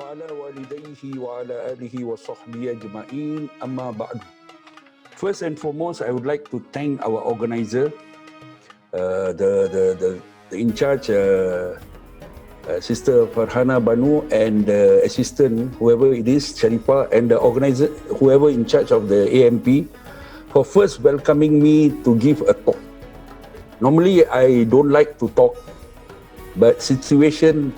وعلى والديه وعلى آله وصحبه أجمعين أما بعد. First and foremost, I would like to thank our organizer, the in charge, Sister Farhana Banu, and the assistant, whoever it is, Sharifah, and the organizer, whoever in charge of the AMP, for first welcoming me to give a talk. Normally, I don't like to talk, but situation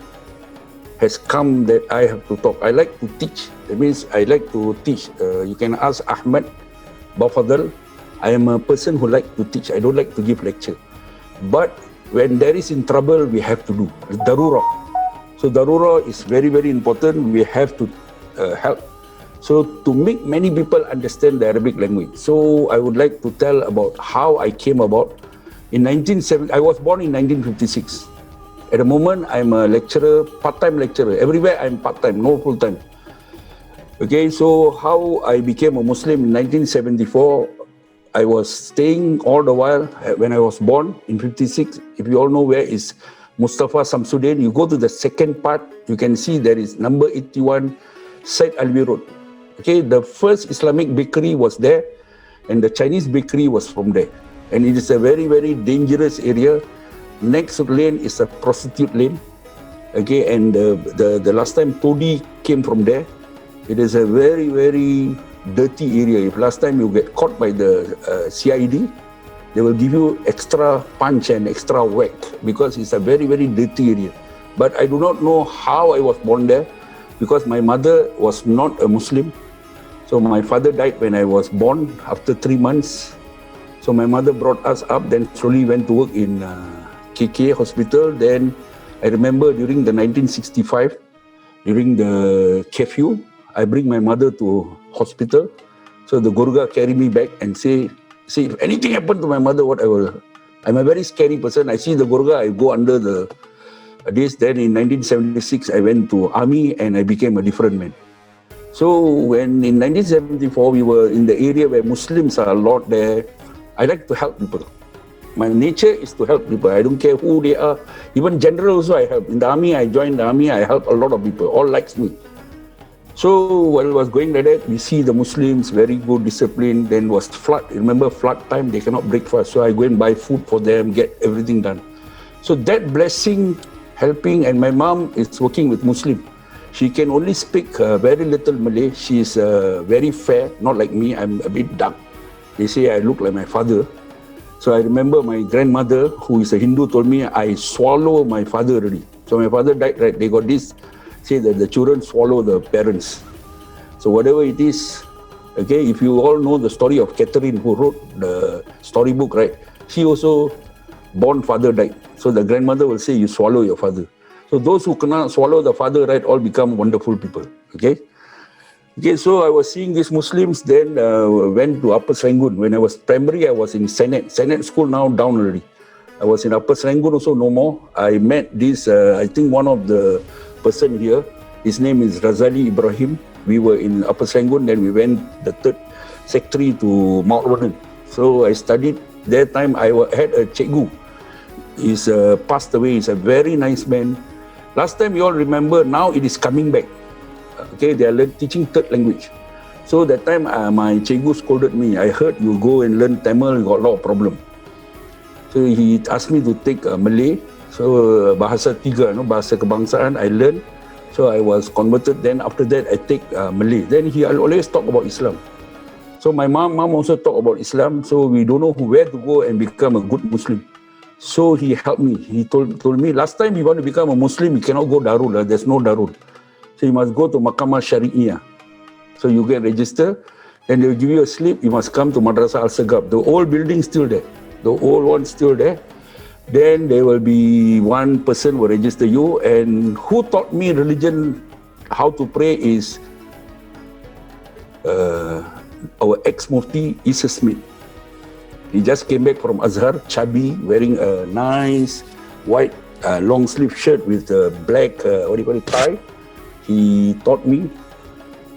has come that I have to talk. I like to teach. That means I like to teach. You can ask Ahmad Bafadal. I am a person who like to teach. I don't like to give lecture. But when there is in trouble, we have to do. Darura. So darura is very, very important. We have to help. So to make many people understand the Arabic language. So I would like to tell about how I came about. In 1970, I was born in 1956. At the moment, I'm a lecturer, part-time lecturer. Everywhere I'm part-time, no full-time. Okay, so how I became a Muslim in 1974, I was staying all the while when I was born in 56. If you all know where is Mustafa Samsuddin, you go to the second part, you can see there is number 81, Said Alwi Road. Okay, the first Islamic bakery was there, and the Chinese bakery was from there. And it is a very, very dangerous area. Next lane is a prostitute lane. Okay, and the last time Todi came from there. It is a very, very dirty area. If last time you get caught by the CID, they will give you extra punch and extra whack because it's a very, very dirty area. But I do not know how I was born there because my mother was not a Muslim. So my father died when I was born after 3 months. So my mother brought us up, then slowly went to work in KK hospital. Then I remember during the 1965, during the curfew, I bring my mother to hospital. So the Gurga carry me back and say if anything happened to my mother, what I will. I'm a very scary person. I see the Gurga, I go under this. Then in 1976, I went to army and I became a different man. So when in 1974, we were in the area where Muslims are a lot there, I like to help people. My nature is to help people. I don't care who they are. Even general also I help. In the army, I joined the army, I help a lot of people. All likes me. So while I was going like that, we see the Muslims, very good discipline. Then was flood. Remember flood time, they cannot break fast. So I go and buy food for them, get everything done. So that blessing, helping, and my mom is working with Muslim. She can only speak very little Malay. She is very fair, not like me. I'm a bit dark. They say I look like my father. So I remember my grandmother, who is a Hindu, told me I swallow my father already. So my father died, right? They got this, say that the children swallow the parents. So whatever it is, okay, if you all know the story of Catherine, who wrote the storybook, right? She also, born father died. So the grandmother will say, you swallow your father. So those who cannot swallow the father, right, all become wonderful people, okay? Okay, so I was seeing these Muslims, then went to Upper Serangoon. When I was primary, I was in Senate school, now down already. I was in Upper Serangoon also, no more. I met this, I think one of the person here, his name is Razali Ibrahim. We were in Upper Serangoon, then we went the 3rd secretary to Mount Vernon. So I studied, that time I had a cikgu. He's passed away, he's a very nice man. Last time you all remember, now it is coming back. Okay, they are teaching 3rd language. So that time my cikgu scolded me. I heard you go and learn Tamil, you got a lot of problem. So he asked me to take Malay. So bahasa 3, bahasa kebangsaan, I learned. So I was converted. Then after that, I take Malay. Then he always talk about Islam. So my mom also talk about Islam. So we don't know where to go and become a good Muslim. So he helped me. He told me, last time you want to become a Muslim, you cannot go Darul. There's no Darul. So you must go to Mahkamah Syariah. So you get registered, and they will give you a slip. You must come to Madrasah Al-Saghab. The old building still there. The old one still there. Then there will be one person who will register you. And who taught me religion, how to pray is our ex-Mufti, Isa Smith. He just came back from Azhar, chubby, wearing a nice white long sleeve shirt with a black, tie. He taught me.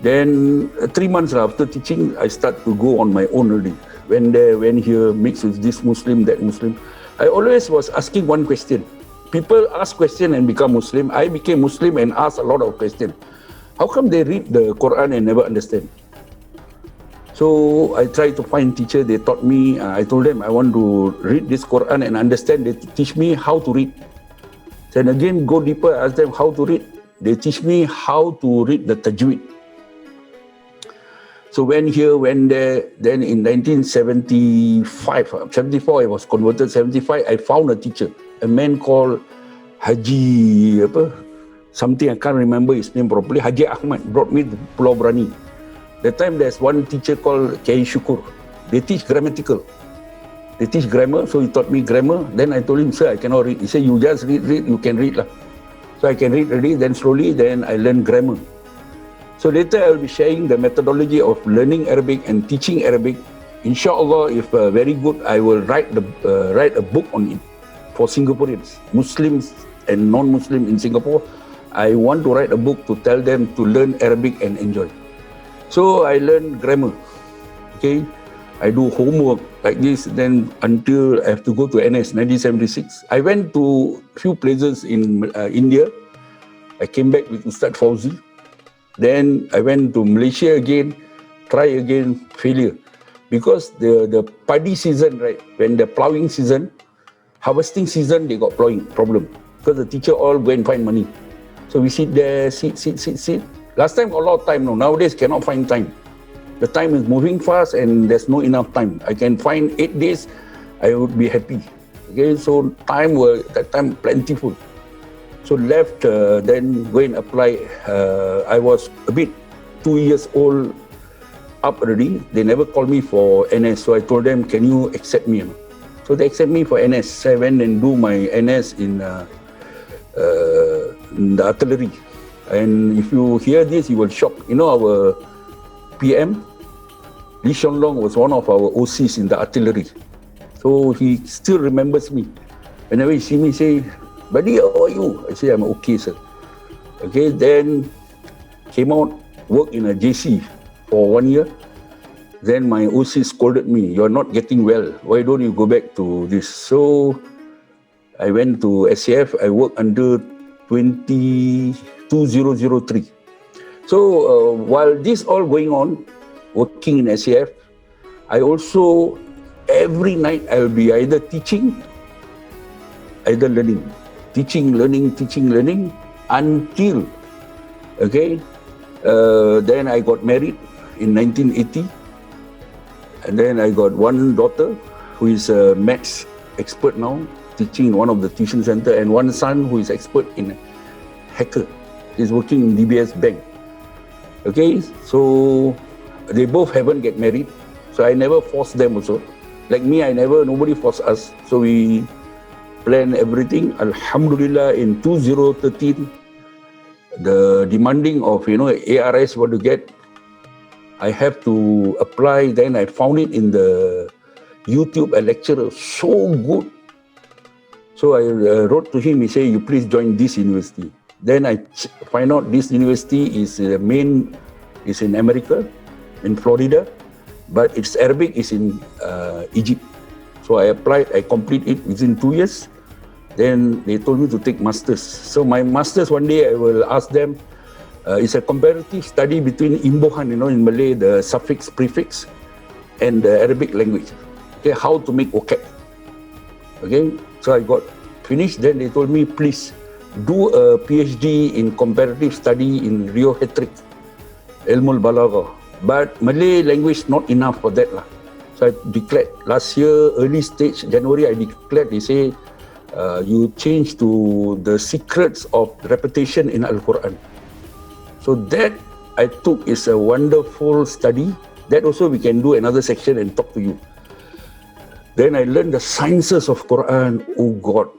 Then 3 months after teaching, I start to go on my own already. When here, mix with this Muslim, that Muslim. I always was asking one question. People ask question and become Muslim. I became Muslim and asked a lot of questions. How come they read the Quran and never understand? So I tried to find teacher. They taught me. I told them I want to read this Quran and understand. They teach me how to read. Then again, go deeper. I ask them how to read. They teach me how to read the tajweed. So when here, when there, then in 1975, 74, I was converted. 75, I found a teacher, a man called Haji something, I can't remember his name properly. Haji Ahmad brought me to Pulau Brani. That time there's one teacher called 𝐷𝒐𝐍 𝐅𝐀𝒂𝒃𝒊𝒄. They teach grammatical. They teach grammar, so he taught me grammar. Then I told him, sir, I cannot read. He said, you just read, you can read lah. So I can read already, then slowly, then I learn grammar. So later I will be sharing the methodology of learning Arabic and teaching Arabic. Inshallah, if very good, I will write a book on it for Singaporeans, Muslims and non-Muslim in Singapore. I want to write a book to tell them to learn Arabic and enjoy. So I learn grammar. Okay, I do homework like this. Then until I have to go to NS 1976, I went to few places in India. I came back with Ustad Fauzi. Then I went to Malaysia again, try again, failure. Because the paddy season, right, when the ploughing season, harvesting season, they got ploughing problem. Because the teacher all go and find money. So we sit there, sit. Last time got a lot of time, no. Nowadays cannot find time. The time is moving fast and there's no enough time. I can find 8 days, I would be happy. Okay, so time was, that time plentiful. So left, then go and apply. I was a bit 2 years old up already. They never called me for NS. So I told them, can you accept me? So they accept me for NS. So I went and do my NS in the artillery. And if you hear this, you will shock. You know our PM, Lee Sean Long, was one of our OCs in the artillery. So he still remembers me. Whenever he see me, say, buddy, how are you? I say, I'm okay, sir. Okay, then came out, worked in a JC for 1 year. Then my OC scolded me, you're not getting well. Why don't you go back to this? So I went to SAF. I worked under 2003. So while this all going on, working in SAF, I also, every night I'll be either teaching, either learning. Teaching, learning, until, okay, then I got married in 1980. And then I got one daughter who is a maths expert now, teaching in one of the tuition center, and one son who is expert in hacker. He's working in DBS Bank. Okay, so they both haven't get married. So I never forced them also. Like me, nobody forced us. So we plan everything. Alhamdulillah, in 2013, the demanding of, ARS what to get, I have to apply. Then I found it in the YouTube, a lecturer, so good. So I wrote to him, he said, you please join this university. Then I find out this university is in America, in Florida, but its Arabic is in Egypt. So I applied, I completed it within 2 years. Then they told me to take masters. So my masters, one day I will ask them, it's a comparative study between imbuhan, in Malay, the suffix, prefix, and the Arabic language. Okay, how to make 𝒂𝒃. Okay, so I got finished. Then they told me, please do a PhD in comparative study in 𝒍𝒂𝒏𝒈𝒄, Ilmul Balaghah. But Malay language not enough for that lah. So I declared last year, early stage, January, I declared, they say, you change to the secrets of repetition in Al-Quran. So that I took is a wonderful study. That also we can do another section and talk to you. Then I learned the sciences of Quran. Oh God.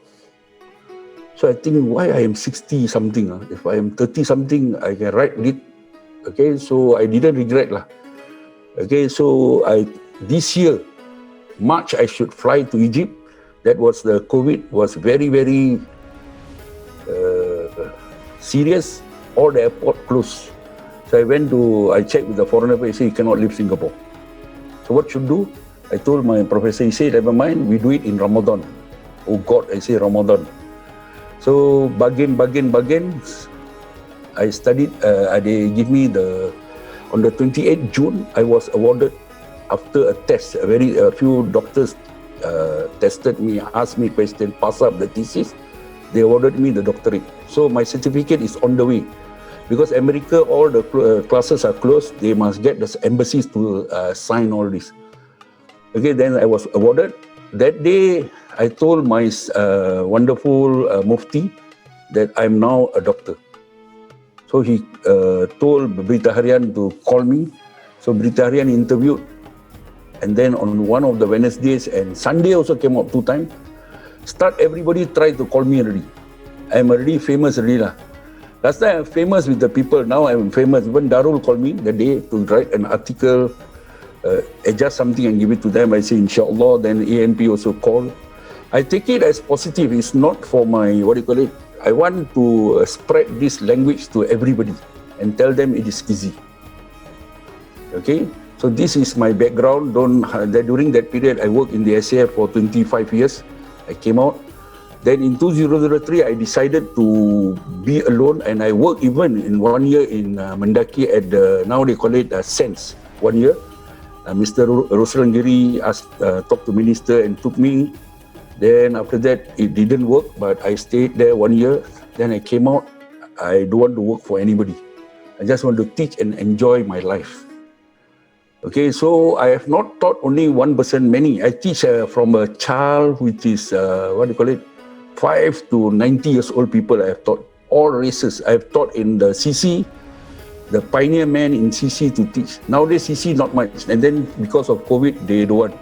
So I think why I am 60 something. If I am 30 something, I can write it. Okay, so I didn't regret lah. Okay, so this year, March, I should fly to Egypt. That was the COVID was very, very serious. All the airport closed. So I checked with the foreigner, he said, you cannot leave Singapore. So what should do? I told my professor, he said, never mind, we do it in Ramadan. Oh God, I say Ramadan. So bargain. I studied, they give me on the 28th June, I was awarded after a test. A few doctors tested me, asked me questions, passed up the thesis. They awarded me the doctorate. So my certificate is on the way. Because America, all the classes are closed, they must get the embassies to sign all this. Okay, then I was awarded. That day, I told my wonderful Mufti that I'm now a doctor. So he told Berita Harian to call me. So Berita Harian interviewed. And then on one of the Wednesdays and Sunday also came up 2 times. Everybody tried to call me already. I'm already famous already lah. Last time I'm famous with the people, now I'm famous. Even Darul called me that day to write an article, adjust something and give it to them. I say, inshallah, then ANP also called. I take it as positive. It's not for my, I want to spread this language to everybody and tell them it is easy. Okay? So this is my background. During that period, I worked in the SAF for 25 years. I came out. Then in 2003, I decided to be alone, and I worked even in 1 year in Mendaki at now they call it SENSE, 1 year. Mr. Rosrangiri talked to minister and took me. Then after that, it didn't work, but I stayed there 1 year. Then I came out. I don't want to work for anybody. I just want to teach and enjoy my life. Okay, so I have not taught only one person, many. I teach from a child which is, 5 to 90 years old people. I have taught all races. I have taught in the CC, the pioneer man in CC to teach. Nowadays CC not much, and then because of COVID, they don't want.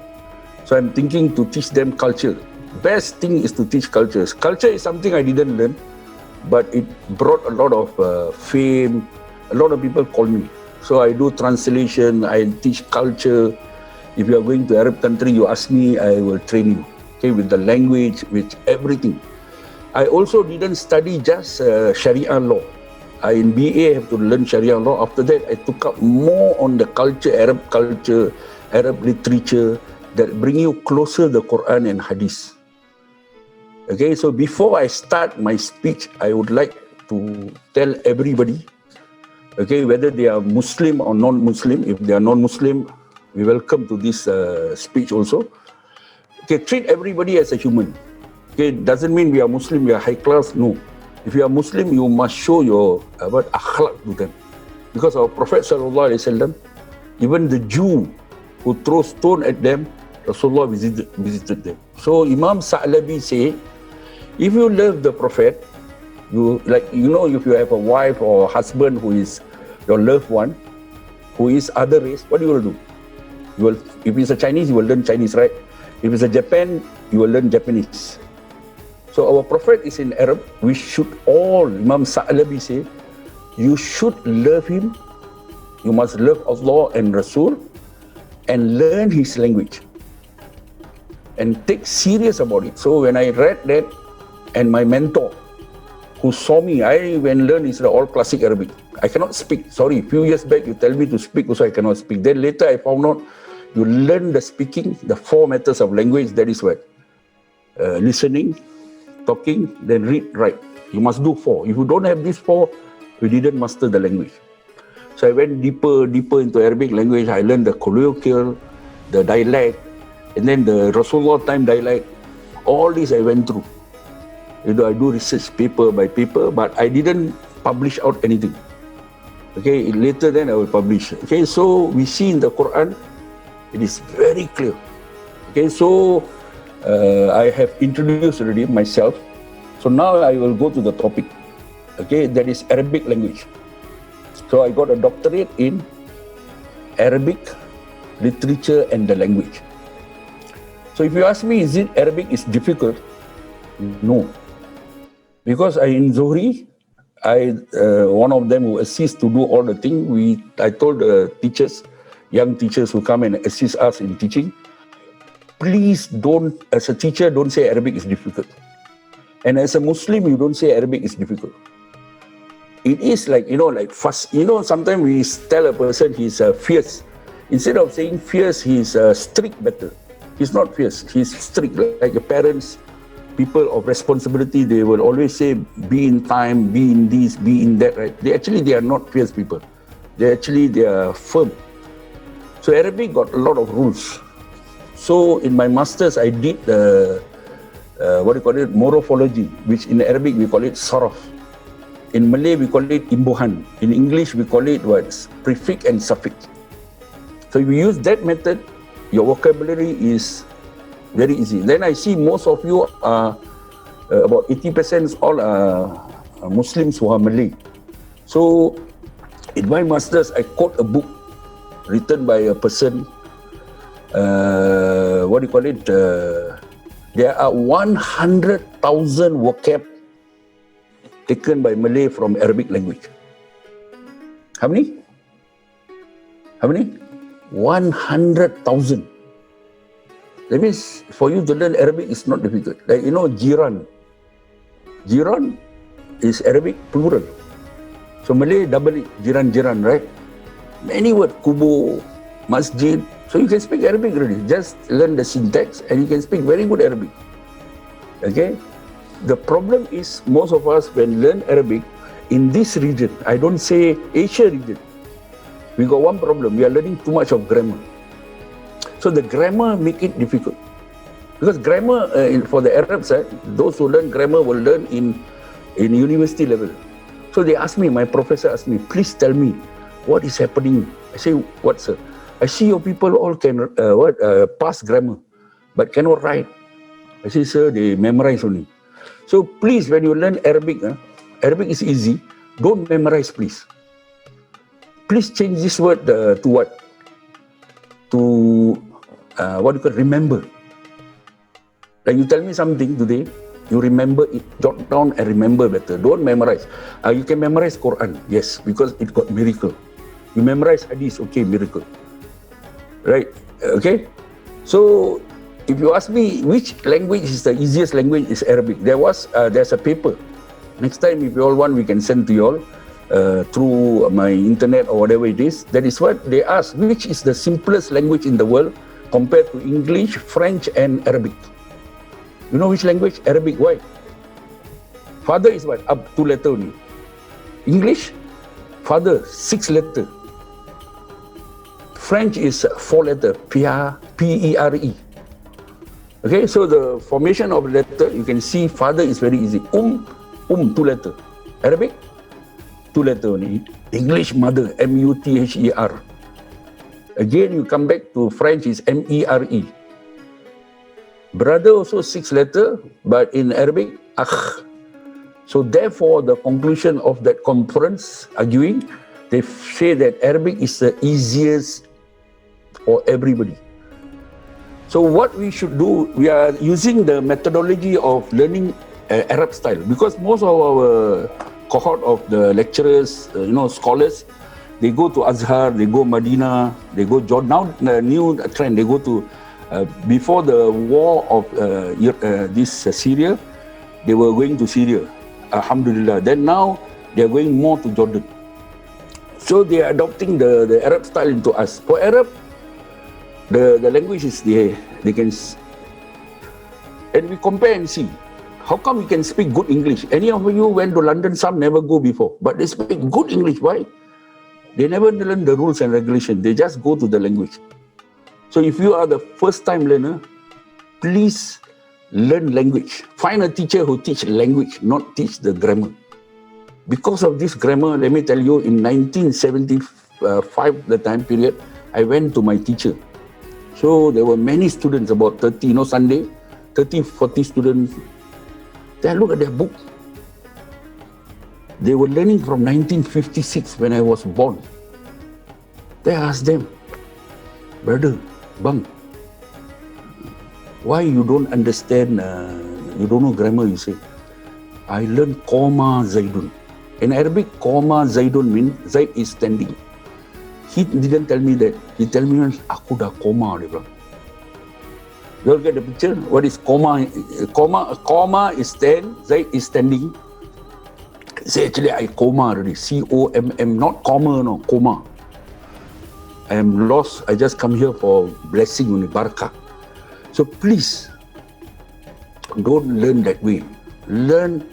So I'm thinking to teach them culture. Best thing is to teach cultures. Culture is something I didn't learn, but it brought a lot of fame. A lot of people call me. So I do translation, I teach culture. If you are going to Arab country, you ask me, I will train you. Okay, with the language, with everything. I also didn't study just Sharia law. In BA, I have to learn Sharia law. After that, I took up more on the culture, Arab literature, that bring you closer the Quran and Hadith. Okay, so before I start my speech, I would like to tell everybody, okay, whether they are Muslim or non-Muslim. If they are non-Muslim, we welcome to this speech also. Okay, treat everybody as a human. Okay, doesn't mean we are Muslim, we are high class. No. If you are Muslim, you must show your akhlaq to them. Because our Prophet sallallahu alaihi wasallam, even the Jew who throw stone at them, Rasulullah visited them. So Imam Sa'labi say, if you love the Prophet, if you have a wife or husband who is your loved one, who is other race, what you will do? If it's a Chinese, you will learn Chinese, right? If it's a Japan, you will learn Japanese. So our Prophet is in Arab. We should all, Imam Sa'labi say, you should love him. You must love Allah and Rasul and learn his language and take serious about it. So when I read that, and my mentor who saw me, I learned is all classic Arabic. I cannot speak. Sorry, a few years back you tell me to speak, also I cannot speak. Then later I found out you learn the speaking, the 4 methods of language. That is what? Listening, talking, then read, write. You must do 4. If you don't have these 4, you didn't master the language. So I went deeper into Arabic language. I learned the colloquial, the dialect, and then the Rasulullah time dialect. All this I went through. I do research paper by paper, but I didn't publish out anything. Okay, later then I will publish. Okay, so we see in the Quran, it is very clear. Okay, so I have introduced already myself. So now I will go to the topic. Okay, that is Arabic language. So I got a doctorate in Arabic literature and the language. So if you ask me, is it Arabic is difficult? No. Because in Zuhri, one of them who assists to do all the thing, I told the teachers, young teachers who come and assist us in teaching, please don't, as a teacher, don't say Arabic is difficult. And as a Muslim, you don't say Arabic is difficult. It is like, fast. Sometimes we tell a person he's fierce. Instead of saying fierce, he's strict better. He's not fierce, he's strict, like your parents people of responsibility, they will always say, be in time, be in this, be in that, right? They are not fierce people. They are firm. So Arabic got a lot of rules. So in my masters, I did morphology, which in Arabic we call it saraf. In Malay we call it imbuhan. In English we call it prefix and suffix. So if you use that method, your vocabulary is very easy. Then I see most of you are about 80% all are Muslims who are Malay. So in my masters, I quote a book written by a person. There are 100,000 vocab taken by Malay from Arabic language. How many? 100,000. That means for you to learn Arabic is not difficult. Like, you know, jiran. Jiran is Arabic plural. So Malay double it, jiran, right? Many words, kubo, masjid. So you can speak Arabic already. Just learn the syntax and you can speak very good Arabic. Okay? The problem is most of us when learn Arabic in this region, I don't say Asia region, we got one problem. We are learning too much of grammar. So the grammar make it difficult. Because grammar for the Arabs, those who learn grammar will learn in university level. So they asked me, my professor asked me, please tell me what is happening. I say, what sir? I see your people all can pass grammar, but cannot write. I say, sir, they memorize only. So please, when you learn Arabic, Arabic is easy. Don't memorize, please. Please change this word to what? To remember. Like you tell me something today, you remember it, jot down and remember better. Don't memorize. You can memorize Quran, yes, because it got miracle. You memorize Hadith, okay, miracle. Right? Okay? So, if you ask me which language is the easiest language, is Arabic. There's a paper. Next time, if you all want, we can send to you all through my internet or whatever it is. That is what they ask. Which is the simplest language in the world compared to English, French, and Arabic? You know which language? Arabic. Why? Father is what? Up 2 letter only. English, father 6 letter. French is 4 letter. P-E-R-E. Okay, so the formation of letter, you can see father is very easy. 2 letter. Arabic, 2 letter only. English, mother, M-U-T-H-E-R. Again, you come back to French is M-E-R-E. Brother also 6 letter, but in Arabic, akh. So therefore, the conclusion of that conference arguing, they say that Arabic is the easiest for everybody. So what we should do, we are using the methodology of learning Arab style, because most of our cohort of the lecturers, scholars, they go to Azhar, they go Medina, they go Jordan. Now the new trend, they go to, before the war of Syria, they were going to Syria, alhamdulillah. Then now they are going more to Jordan. So they are adopting the Arab style into us. For Arab, the language is they can, and we compare and see. How come we can speak good English? Any of you went to London, some never go before, but they speak good English. Why? They never learn the rules and regulations. They just go to the language. So if you are the first time learner, please learn language. Find a teacher who teach language, not teach the grammar. Because of this grammar, let me tell you, in 1975, the time period, I went to my teacher. So there were many students, about 30, Sunday, 30, 40 students. Then I look at their book. They were learning from 1956 when I was born. Then I asked them, brother, bang, why you don't understand, you don't know grammar, you say? I learned Qoma Zaidun. In Arabic, Qoma Zaidun means Zaid is standing. He didn't tell me that. He tell me, aku dah koma. You all get the picture? What is koma? Koma is stand, Zaid is standing. Say, actually, I coma already. C-O-M-M, not comma, no, coma. I am lost. I just come here for blessing only, barakah. So please, Don't learn that way. Learn,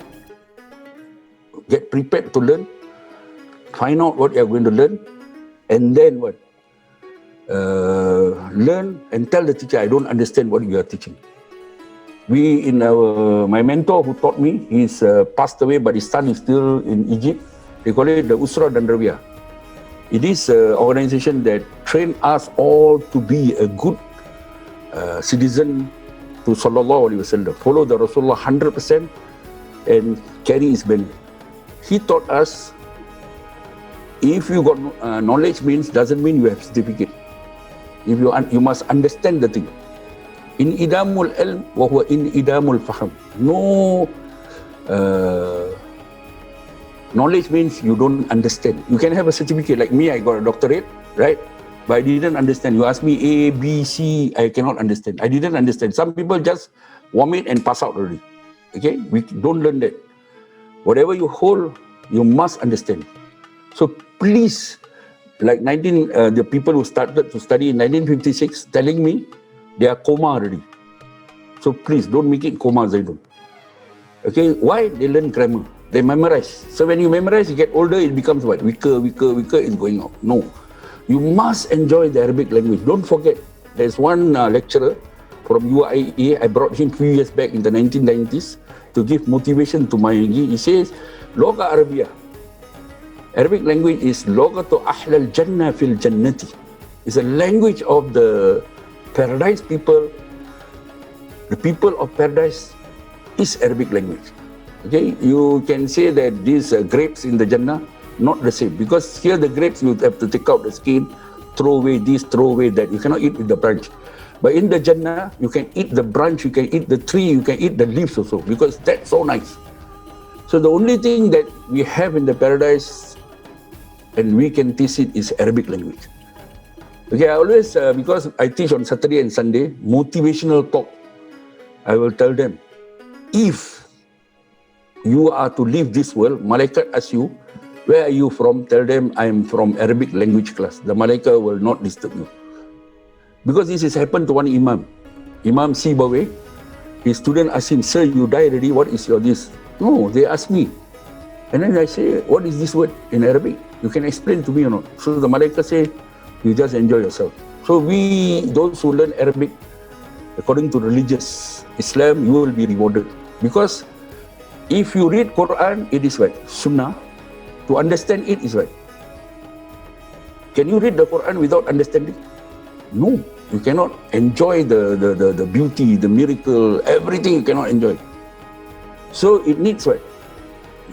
get prepared to learn, find out what you're going to learn, and then what? Learn and tell the teacher, I don't understand what you are teaching. My mentor who taught me, he's passed away, but his son is still in Egypt. They call it the Usra Dandrawiyah. It is an organization that trained us all to be a good citizen to Sallallahu Alaihi Wasallam, follow the Rasulullah 100% and carry his banner. He taught us, if you got knowledge means, doesn't mean you have certificate. If you must understand the thing. In idamul ilm wa huwa in idamul fahm. No knowledge means you don't understand. You can have a certificate like me, I got a doctorate, right? But I didn't understand. You ask me A, B, C, I cannot understand. I didn't understand. Some people just vomit and pass out already. Okay? We don't learn that. Whatever you hold, you must understand. So please, like the people who started to study in 1956 telling me they are coma already. So please don't make it coma, Zaidun. Okay? Why? They learn grammar. They memorize. So when you memorize, you get older, it becomes what? Weaker, it's going out. No. You must enjoy the Arabic language. Don't forget, there's one lecturer from UIA, I brought him a few years back in the 1990s to give motivation to my, he says, Logha Arabia. Arabic language is Loghatu Ahlal Jannah fil Jannati. It's a language of the paradise people. The people of paradise is Arabic language. Okay, you can say that these grapes in the Jannah, not the same. Because here the grapes, you have to take out the skin, throw away this, throw away that. You cannot eat with the branch. But in the Jannah, you can eat the branch, you can eat the tree, you can eat the leaves also, because that's so nice. So the only thing that we have in the paradise and we can teach it is Arabic language. Okay, I always, because I teach on Saturday and Sunday, motivational talk, I will tell them, if you are to leave this world, Malaikat asks you, where are you from? Tell them, I am from Arabic language class. The Malaikat will not disturb you. Because this has happened to one Imam. Imam 𝐔𝐍, his student asked him, sir, you die already, what is your this? No, they asked me. And then I say, what is this word in Arabic? You can explain to me or not? So the Malaikat say, you just enjoy yourself. So those who learn Arabic, according to religious Islam, you will be rewarded. Because if you read Quran, it is what? Sunnah. To understand it is what? Can you read the Quran without understanding? No, you cannot enjoy the beauty, the miracle, everything you cannot enjoy. So it needs what?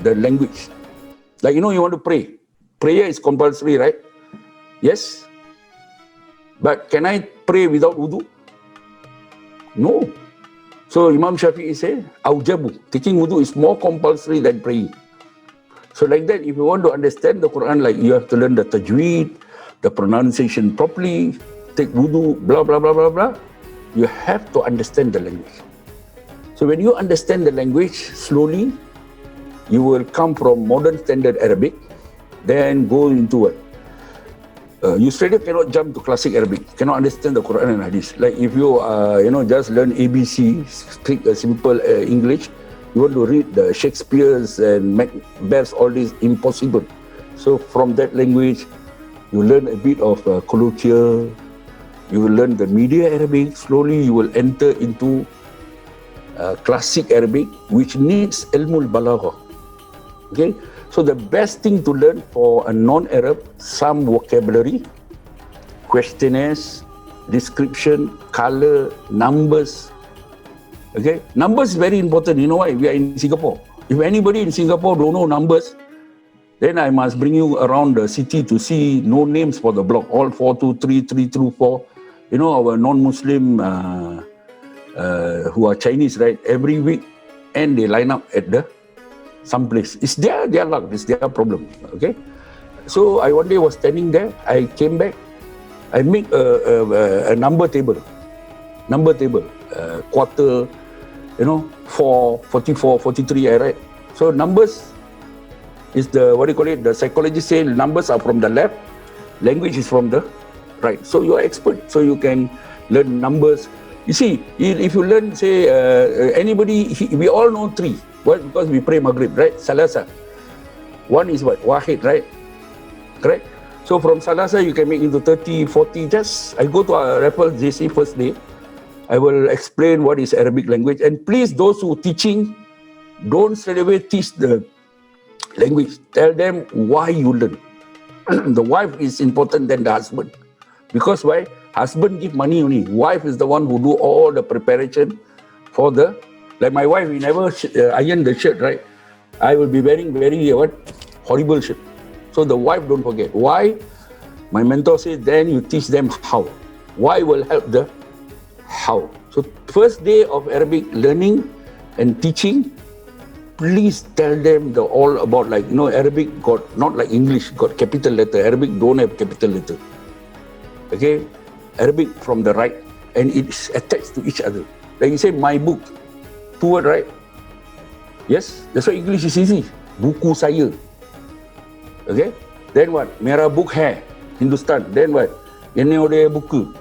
The language. Like, you want to pray. Prayer is compulsory, right? Yes? But can I pray without wudu? No. So Imam Shafi'i say, Aujabu, taking wudu is more compulsory than praying. So like that, if you want to understand the Quran, like you have to learn the tajweed, the pronunciation properly, take wudu, blah, blah, blah, blah, blah. You have to understand the language. So when you understand the language, slowly, you will come from modern standard Arabic, then go into what? You straight up cannot jump to classic Arabic, cannot understand the Quran and Hadith. Like if you, just learn ABC, speak a simple English, you want to read the Shakespeare's and Macbeth's, all this, impossible. So from that language, you learn a bit of colloquial, you will learn the media Arabic, slowly you will enter into classic Arabic, which needs ilmul balagha. Okay? So the best thing to learn for a non-Arab, some vocabulary, questionnaires, description, color, numbers. Okay? Numbers is very important. You know why? We are in Singapore. If anybody in Singapore don't know numbers, then I must bring you around the city to see no names for the block. All 423, 324. Our non-Muslim who are Chinese, right? Every week, and they line up at some place. It's their luck, it's their problem. Okay? So I one day was standing there, I came back, I make a number table. Quarter, 4, 44, 43, I write. So numbers is the psychologists say numbers are from the left, language is from the right. So you are expert, so you can learn numbers. You see, if you learn, say, we all know three. Why? Because we pray Maghrib, right? Salasa. One is what? Wahid, right? Correct? So from Salasa, you can make into 30, 40. I go to Raffles JC first day. I will explain what is Arabic language. And please, those who teaching, don't straight away teach the language. Tell them why you learn. The wife is important than the husband. Because why? Husband give money only. Wife is the one who do all the preparation for the... Like my wife, we never iron the shirt, right? I will be wearing very, horrible shirt. So the wife don't forget. Why? My mentor said, then you teach them how. Why will help the how. So first day of Arabic learning and teaching, please tell them all about, like, Arabic got, not like English, got capital letter. Arabic don't have capital letter. Okay? Arabic from the right, and it's attached to each other. Like you say, my book, 2 word, right? Yes? That's why English is easy. Buku saya. Okay? Then what? Merah book hai, Hindustan. Then what? Ini ada buku.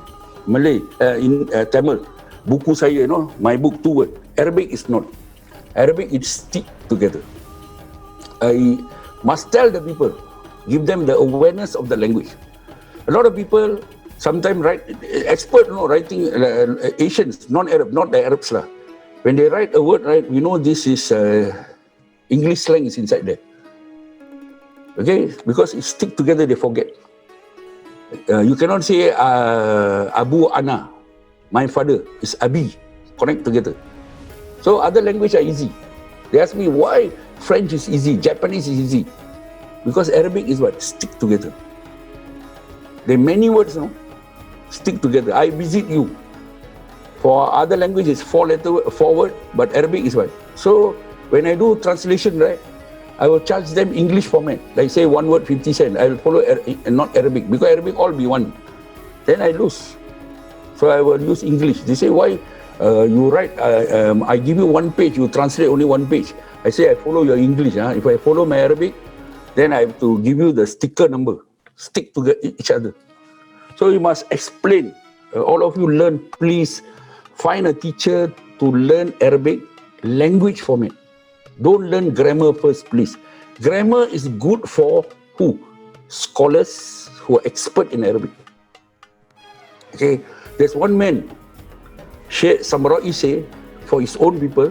Malay, in Tamil. Buku saya, my book, 2 word. Arabic is not. Arabic, it stick together. I must tell the people, give them the awareness of the language. A lot of people sometimes write, expert, writing, Asians, non-Arab, not the Arabs lah. When they write a word, right, we know this is English slang is inside there. Okay, because it stick together, they forget. You cannot say Abu Ana, my father, is Abi, connect together. So other language are easy. They ask me why French is easy, Japanese is easy. Because Arabic is what? Stick together. There are many words now, stick together. I visit you. For other languages, 4 word, but Arabic is what? So when I do translation, right, I will charge them English format. Like say 1 word 50 cents. I will follow not Arabic, because Arabic all be one. Then I lose. So I will use English. They say, why you write, I give you 1 page, you translate only 1 page. I say, I follow your English. If I follow my Arabic, then I have to give you the sticker number. Stick to each other. So you must explain. All of you learn, please find a teacher to learn Arabic language format. Don't learn grammar first, please. Grammar is good for who? Scholars who are expert in Arabic. Okay, there's one man, Sheikh Samrai say, for his own people,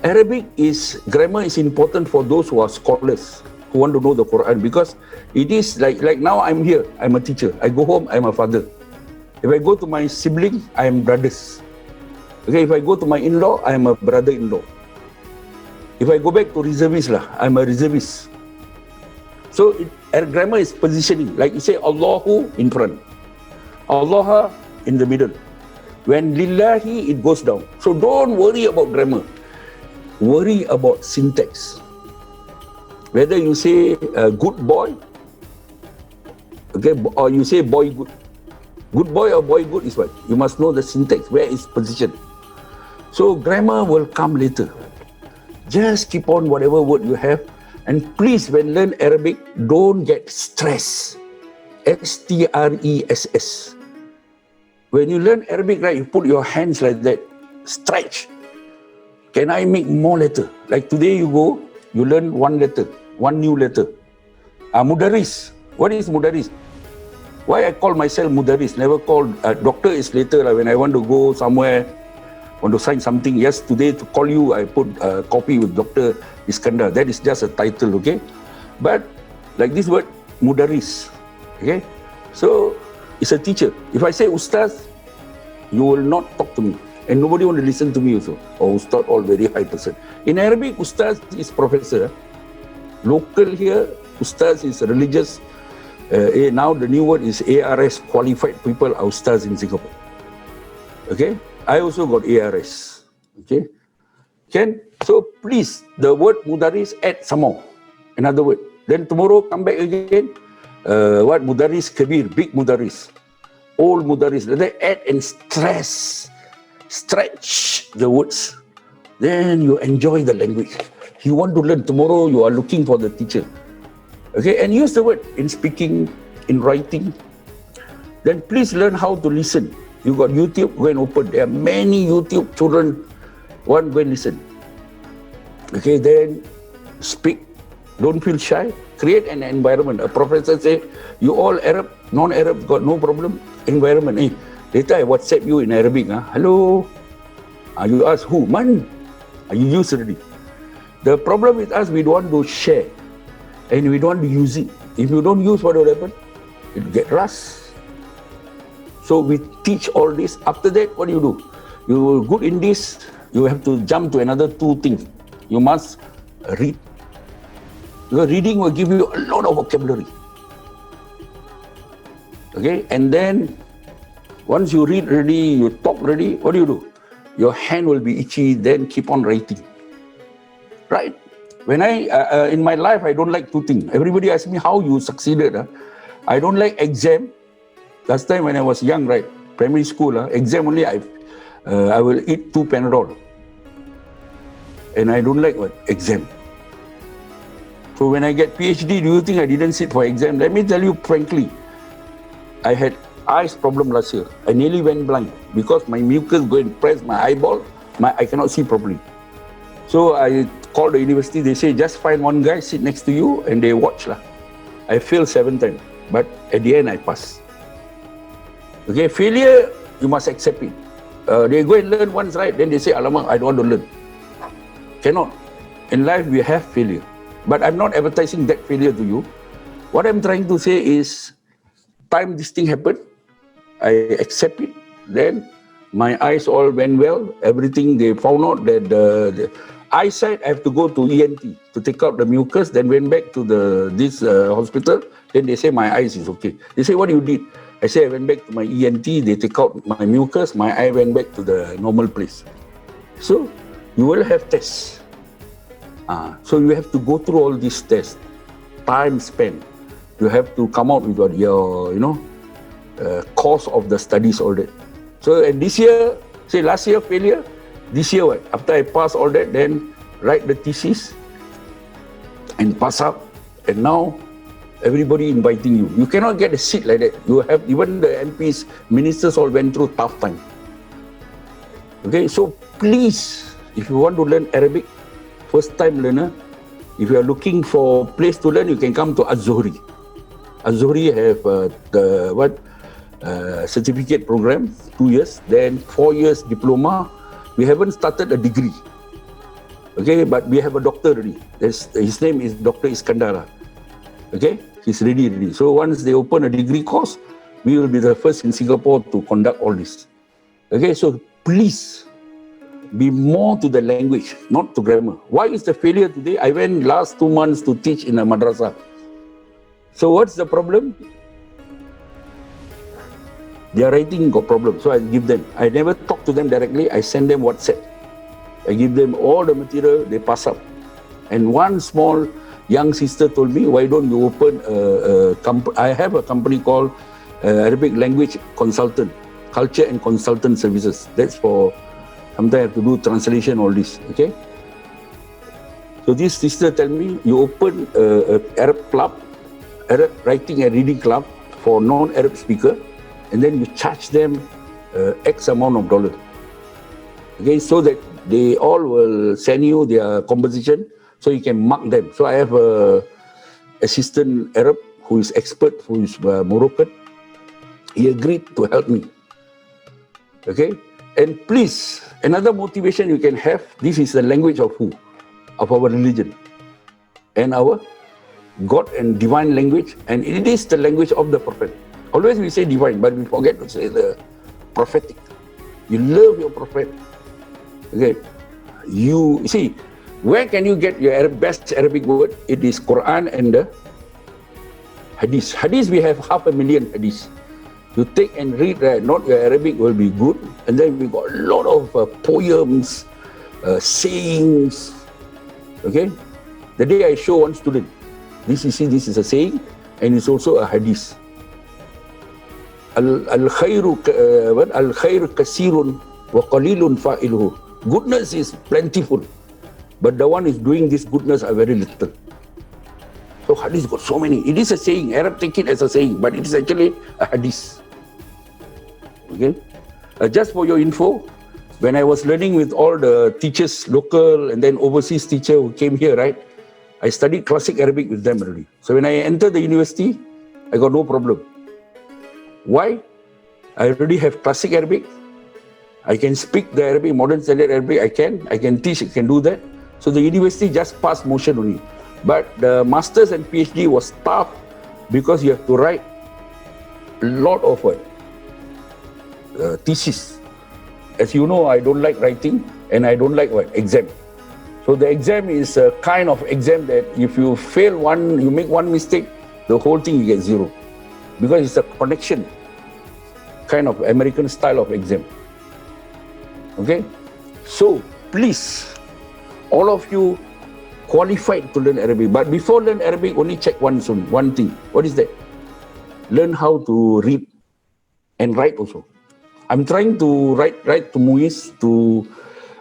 grammar is important for those who are scholars, who want to know the Quran, because it is like now I'm here, I'm a teacher. I go home, I'm a father. If I go to my sibling, I am brothers. Okay, if I go to my in-law, I am a brother-in-law. If I go back to reservist, I'm a reservist. So grammar is positioning. Like you say, Allahu in front, Allah in the middle. When Lillahi, it goes down. So don't worry about grammar. Worry about syntax. Whether you say good boy, okay, or you say boy good. Good boy or boy good is what? You must know the syntax, where is position. So grammar will come later. Just keep on whatever word you have. And please, when learn Arabic, don't get stressed. S-T-R-E-S-S. When you learn Arabic, right, you put your hands like that. Stretch. Can I make more letter? Like today you go, you learn 1 letter, 1 new letter. Mudaris. What is Mudaris? Why I call myself Mudaris? Never called doctor is later. When I want to go somewhere, want to sign something. Yes, today to call you, I put Kopi with Dr Iskandar. That is just a title, okay? But like this word, Mudaris, okay? So it's a teacher. If I say Ustaz, you will not talk to me. And nobody want to listen to me also. Oh, Ustaz, all very high person. In Arabic, Ustaz is professor. Local here, Ustaz is religious. Now the new word is ARS, qualified people are Ustaz in Singapore. Okay? I also got ARS. Okay? So please, the word Mudaris, add some more. Another word. Then tomorrow, come back again. What? Mudaris Kabir, big Mudaris. Old Mudaris. Then add and stretch the words. Then you enjoy the language. You want to learn tomorrow, you are looking for the teacher. Okay, and use the word in speaking, in writing. Then please learn how to listen. You got YouTube, go and open. There are many YouTube children. One, go and listen. Okay, then speak. Don't feel shy. Create an environment. A professor say, you all Arab, non-Arab, got no problem. Environment. Hey, later I WhatsApp you in Arabic. Hello. You ask who? Man. You use already. The problem with us, we don't want to share. And we don't want to use it. If you don't use, what will happen? It get rust. So we teach all this. After that, what do? You're good in this, you have to jump to another two things. You must read. Because reading will give you a lot of vocabulary. Okay, and then once you read ready, you talk ready, what do? Your hand will be itchy, then keep on writing. Right? When in my life, I don't like two things. Everybody asks me how you succeeded. I don't like exam. Last time when I was young, right, primary school, exam only, I will eat 2 Panadol. And I don't like what? Exam. So when I get PhD, do you think I didn't sit for exam? Let me tell you frankly, I had eyes problem last year. I nearly went blind because my mucus go and press my eyeball, I cannot see properly. So I called the university, they say, just find one guy, sit next to you, and they watch. I failed 7 times, but at the end I passed. Okay, failure, you must accept it. They go and learn once, right? Then they say, alamak, I don't want to learn. Cannot. In life, we have failure. But I'm not advertising that failure to you. What I'm trying to say is, time this thing happened, I accept it. Then my eyes all went well. Everything, they found out that the eyesight, I have to go to ENT to take out the mucus. Then went back to this hospital. Then they say my eyes is okay. They say, what you did? I say I went back to my ENT. They take out my mucus. My eye went back to the normal place. So you will have tests. So you have to go through all these tests. Time spent. You have to come out with what your, course of the studies, all that. So and this year, say last year failure, this year what? After I pass all that, then write the thesis and pass up. And now everybody inviting you. You cannot get a seat like that. You have, even the MPs, ministers all went through tough time. Okay, so please, if you want to learn Arabic, first time learner, if you are looking for place to learn, you can come to 𝒍𝒂𝒏𝒈𝒖𝒂𝒈𝒆. 𝒍𝒂𝒑 have certificate program, 2 years, then 4 years diploma. We haven't started a degree. Okay, but we have a doctor already. His name is Dr Iskandar. Okay, he's ready. So once they open a degree course, we will be the first in Singapore to conduct all this. Okay, so please be more to the language, not to grammar. Why is the failure today? I went last 2 months to teach in a madrasa. So what's the problem? Their writing got problem, so I give them. I never talk to them directly, I send them WhatsApp. I give them all the material, they pass up. And one small young sister told me, why don't you open a company? I have a company called Arabic Language Consultant, Culture and Consultant Services. That's for, sometimes I have to do translation, all this, okay? So this sister tell me, you open a Arab club, Arab writing and reading club for non-Arab speaker, and then you charge them X amount of dollar. Okay, so that they all will send you their composition, so you can mark them. So I have a assistant Arab who is expert, who is Moroccan. He agreed to help me. Okay, and please, another motivation you can have, this is the language of who? Of our religion and our God and divine language, and it is the language of the Prophet. Always we say divine, but we forget to say the prophetic. You love your Prophet. Okay, you see, where can you get your best Arabic word? It is Quran and the Hadith. Hadith, we have 500,000 Hadith. You take and read, not your Arabic will be good, and then we got a lot of poems, sayings. Okay, the day I show one student, this is a saying, and it's also a Hadith. Al-𝐷 كثير وقليل فاعله. Goodness is plentiful, but the one is doing this goodness are very little. So hadith got so many. It is a saying. Arab take it as a saying, but it is actually a hadith. Okay. Just for your info, when I was learning with all the teachers, local and then overseas teacher who came here, right? I studied classic Arabic with them already. So when I entered the university, I got no problem. Why? I already have classic Arabic. I can speak the Arabic, modern standard Arabic. I can teach, I can do that. So the university just passed motion only. But the masters and PhD was tough because you have to write a lot of thesis. As you know, I don't like writing and I don't like exam. So the exam is a kind of exam that if you fail one, you make one mistake, the whole thing you get 0. Because it's a connection, kind of American style of exam. Okay? So please, all of you qualified to learn Arabic. But before learn Arabic, only check one thing. What is that? Learn how to read and write also. I'm trying to write to Muiz to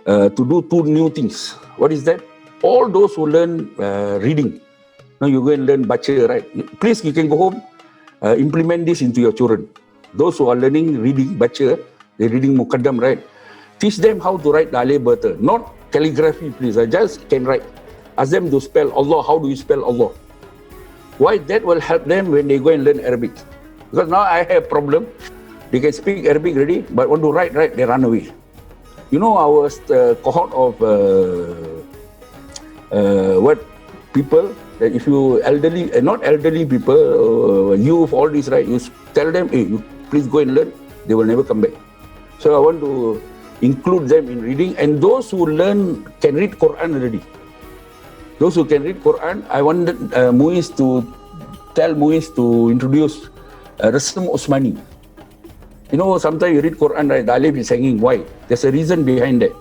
do 2 new things. What is that? All those who learn reading, now you go and learn baca, right? Please, you can go home, implement this into your children. Those who are learning reading baca, they're reading Muqaddam, right? Teach them how to write alif bata, not calligraphy, please. I just can write. Ask them to spell Allah. How do you spell Allah? Why? That will help them when they go and learn Arabic. Because now I have problem. They can speak Arabic already, but want to write, they run away. You know, our cohort of people, that if you elderly, not elderly people, youth, all this, right? You tell them, hey, you please go and learn, they will never come back. So I want to include them in reading, and those who learn can read Quran already. Those who can read Quran, I wanted Muiz to introduce Rasm Osmani. You know, sometimes you read Quran, right? The alif is hanging. Why? There's a reason behind that.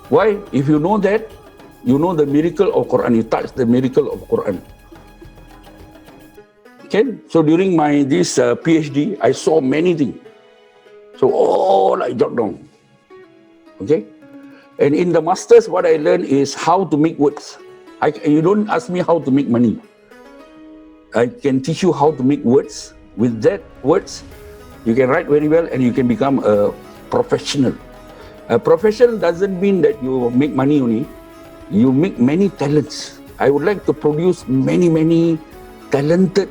Why? If you know that, you know the miracle of Quran. You touch the miracle of Quran. Okay? So during this PhD, I saw many things. So all I jot down. Okay? And in the masters, what I learned is how to make words. You don't ask me how to make money. I can teach you how to make words. With that words, you can write very well and you can become a professional. A professional doesn't mean that you make money only. You make many talents. I would like to produce many talented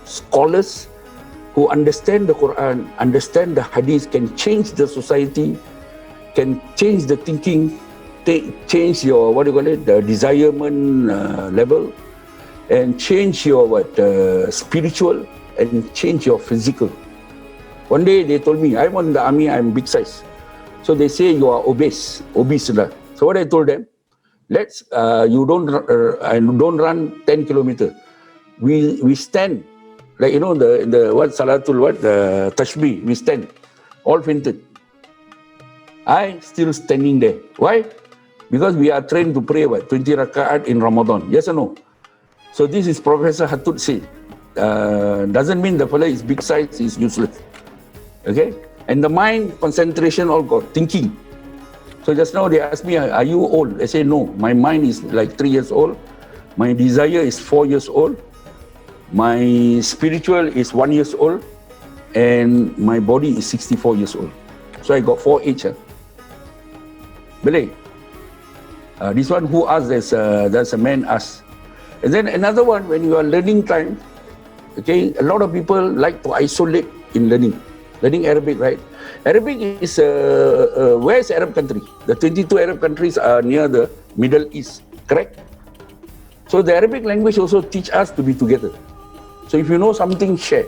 scholars who understand the Quran, understand the Hadith, can change the society, can change the thinking, change your, the desirement level, and change your spiritual, and change your physical. One day they told me, I'm on the army, I'm big size. So they say you are obese. So what I told them, you don't run 10 kilometers. We stand, like you know the tashbih, we stand, all fainted. I still standing there. Why? Because we are trained to pray 20 rakaat in Ramadan. Yes or no? So this is Professor Hatut said. Doesn't mean the fellow is big size is useless. Okay? And the mind concentration all got thinking. So just now they asked me, are you old? I say no, my mind is like 3 years old. My desire is 4 years old. My spiritual is 1 year old. And my body is 64 years old. So I got 4 age. Boleh? This one who asked, there's a man asked. And then another one, when you are learning time, okay, a lot of people like to isolate in learning Arabic, right? Arabic is, where is Arab country? The 22 Arab countries are near the Middle East, correct? So the Arabic language also teach us to be together. So if you know something, share.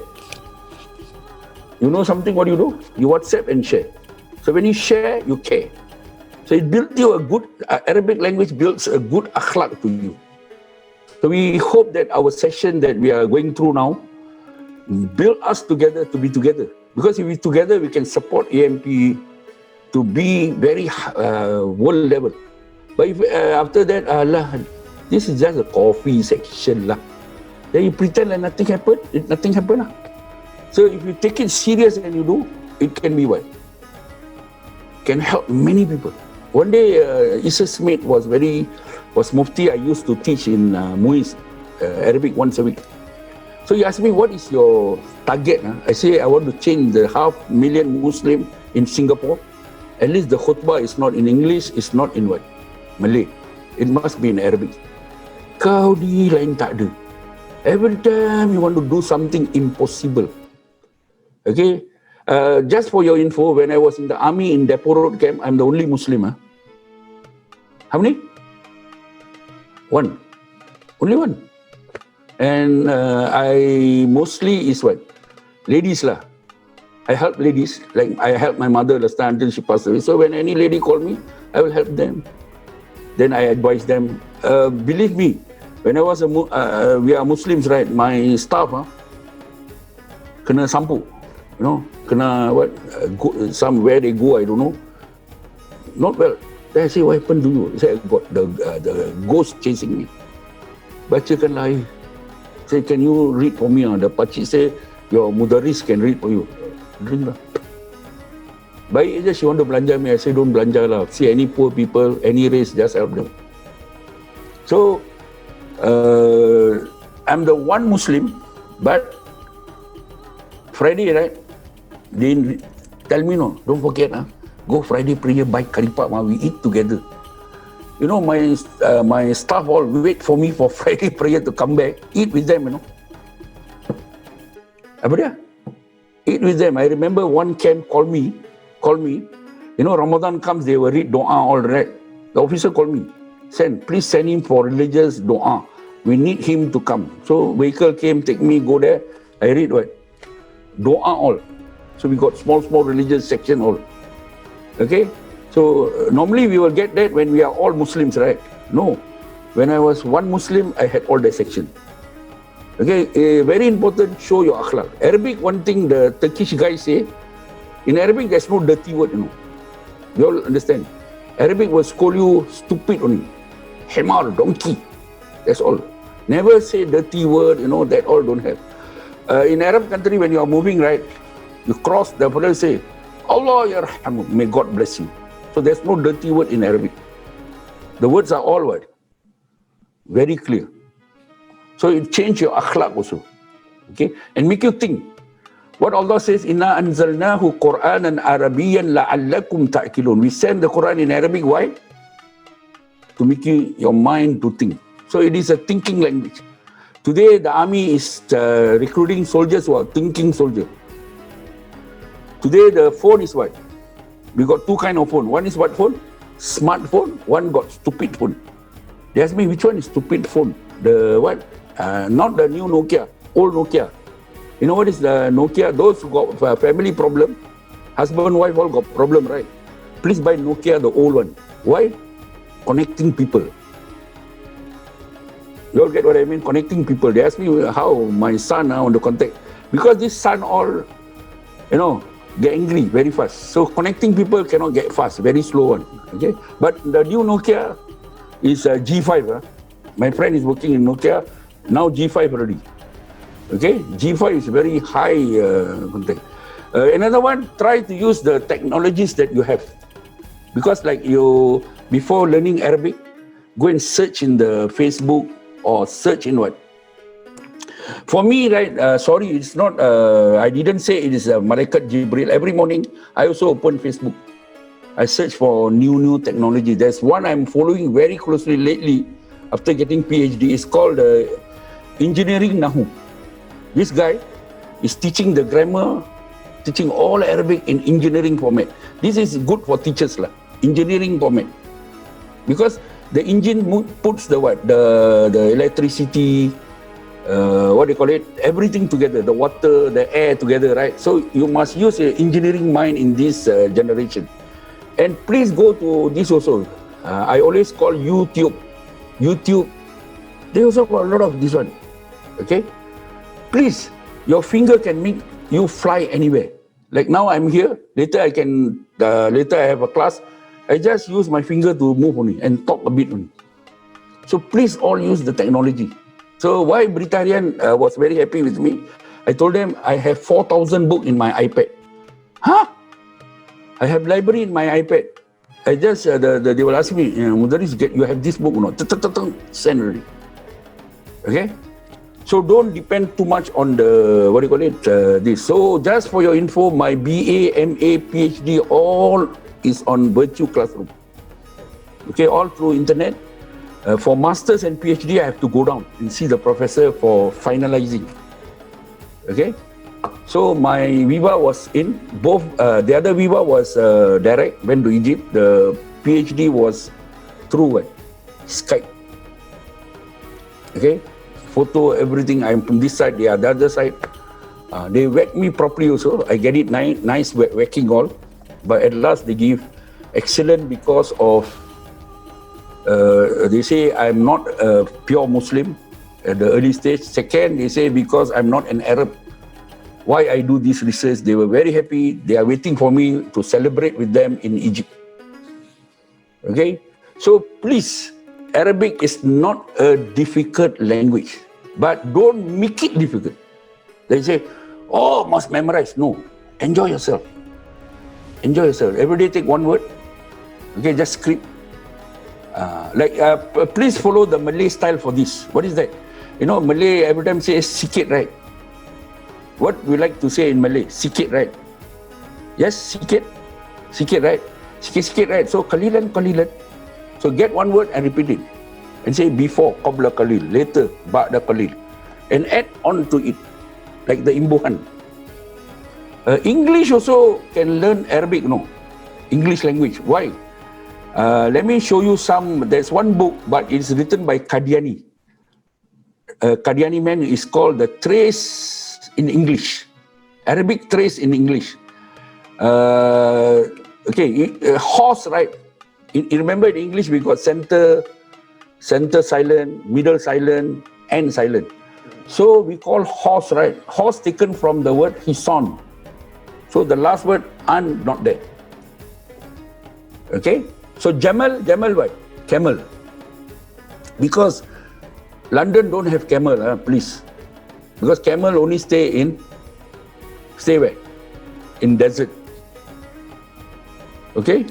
You know something, what do? You WhatsApp and share. So when you share, you care. So it builds you a good, Arabic language builds a good akhlaq to you. So we hope that our session that we are going through now build us together to be together. Because if we're together, we can support AMP to be very world level. But if after that, this is just a coffee section lah. Then you pretend like nothing happened, nothing happened lah. So if you take it serious and you do, it can be what? Can help many people. One day, Isa Smith was Mufti. I used to teach in Muiz, Arabic once a week. So you ask me, what is your target? I say, I want to change the 500,000 Muslim in Singapore. At least the khutbah is not in English, it's not in what? Malay. It must be in Arabic. Kau di lain tak ada. Every time you want to do something impossible. Okay? Just for your info, when I was in the army in Depot Road camp, I'm the only Muslim. How many? One. Only one. And I mostly is what? Ladies lah. I help ladies, like I helped my mother last time until she passed away. So when any lady call me, I will help them. Then I advise them. Believe me, when I was we are Muslims, right? My staff, kena sampu, you know, kena what? Somewhere they go, I don't know. Not well. Then I say, what happened to you? I say, I got the ghost chasing me. Bacakan lah. Say, can you read for me? The pakcik say, your mudaris can read for you. Drink lah. Baik je, she want to belanja me. I say, don't belanja lah. See any poor people, any race, just help them. So, I'm the one Muslim, but Friday, right? They tell me, no, don't forget, go Friday prayer by Karipap, we eat together. You know, my staff all wait for me for Friday prayer to come back, eat with them, you know. Apa dia? Eat with them. I remember one camp called me. You know, Ramadan comes, they will read dua all right. The officer called me. Please send him for religious dua. We need him to come. So vehicle came, take me, go there. I read what? Dua all. So we got small religious section all. Okay? So normally we will get that when we are all Muslims, right? No. When I was one Muslim, I had all that section. Okay, very important, show your akhlaq. Arabic, one thing the Turkish guys say, in Arabic there's no dirty word, you know. You all understand? Arabic will scold you stupid only. Hemar, donkey. That's all. Never say dirty word, you know, that all don't have. In Arab country, when you are moving, right, you cross, the fellow say, Allah yarhamu, may God bless you. So there's no dirty word in Arabic. The words are all what? Very clear. So it change your akhlaq also. Okay? And make you think. What Allah says, Inna anzalnahu Qur'anan Arabiyyan la'allakum ta'kilun. We send the Quran in Arabic. Why? To make your mind to think. So it is a thinking language. Today the army is recruiting soldiers who are thinking soldiers. Today the phone is what? We got two kind of phone. One is what phone? Smartphone. One got stupid phone. They ask me, which one is stupid phone? The what? Not the new Nokia, old Nokia. You know what is the Nokia? Those who got family problem, husband, wife all got problem, right? Please buy Nokia, the old one. Why? Connecting people. You all get what I mean? Connecting people. They ask me how my son want to contact. Because this son all, you know, get angry very fast. So connecting people cannot get fast, very slow one. Okay? But the new Nokia is G5. My friend is working in Nokia. Now G5 already. Okay, G5 is very high contact. Another one, try to use the technologies that you have. Because like you, before learning Arabic, go and search in the Facebook or search in what? For me, right, sorry, it's not, I didn't say it is Malaikat Jibril. Every morning, I also open Facebook. I search for new technology. There's one I'm following very closely lately after getting PhD. It's called Engineering Nahu. This guy is teaching the grammar, teaching all Arabic in engineering format. This is good for teachers lah, engineering format. Because the engine puts the what? The electricity, what do you call it? Everything together, the water, the air together, right? So you must use your engineering mind in this generation. And please go to this also. I always call YouTube. They also got a lot of this one. Okay? Please, your finger can make you fly anywhere. Like now I'm here, later I have a class, I just use my finger to move only and talk a bit only. So please all use the technology. So why Britarian was very happy with me, I told them I have 4,000 books in my iPad. Huh? I have library in my iPad. I just, they will ask me, Mudaris, you have this book or not? Send already. Okay? So don't depend too much on the, what do you call it, this. So just for your info, my BA, MA, PhD, all is on virtual classroom. Okay, all through internet. For masters and PhD, I have to go down and see the professor for finalizing. Okay, so my viva was in both. The other viva was direct, went to Egypt. The PhD was through Skype. Okay, photo, everything. I'm from this side, they are the other side. They whack me properly also. I get it nice whacking all, but at last they give excellent because of. They say I'm not a pure Muslim at the early stage. Second, they say because I'm not an Arab. Why I do this research? They were very happy. They are waiting for me to celebrate with them in Egypt. Okay, so please, Arabic is not a difficult language, but don't make it difficult. They say, oh, must memorize. No, enjoy yourself. Enjoy yourself. Every day take one word. Okay, just script. Please follow the Malay style for this. What is that? You know, Malay every time says sikit, right? What we like to say in Malay? Sikit, right? Yes, sikit. Sikit, right? Sikit, right? So, qalilan. So, get one word and repeat it. And say before, qabla qalil, later, ba'da qalil. And add on to it. Like the imbuhan. English also can learn Arabic, no? English language. Why? Let me show you some. There's one book, but it's written by Qadiani. Qadiani man is called The Trace in English. Arabic Trace in English. Horse, right? You remember in English we got center silent, middle silent, end silent. So we call horse, right? Horse taken from the word hison. So the last word, an, not there. Okay? So Jamal what? Camel. Because London don't have camel, please. Because camel only stay where? In desert. Okay?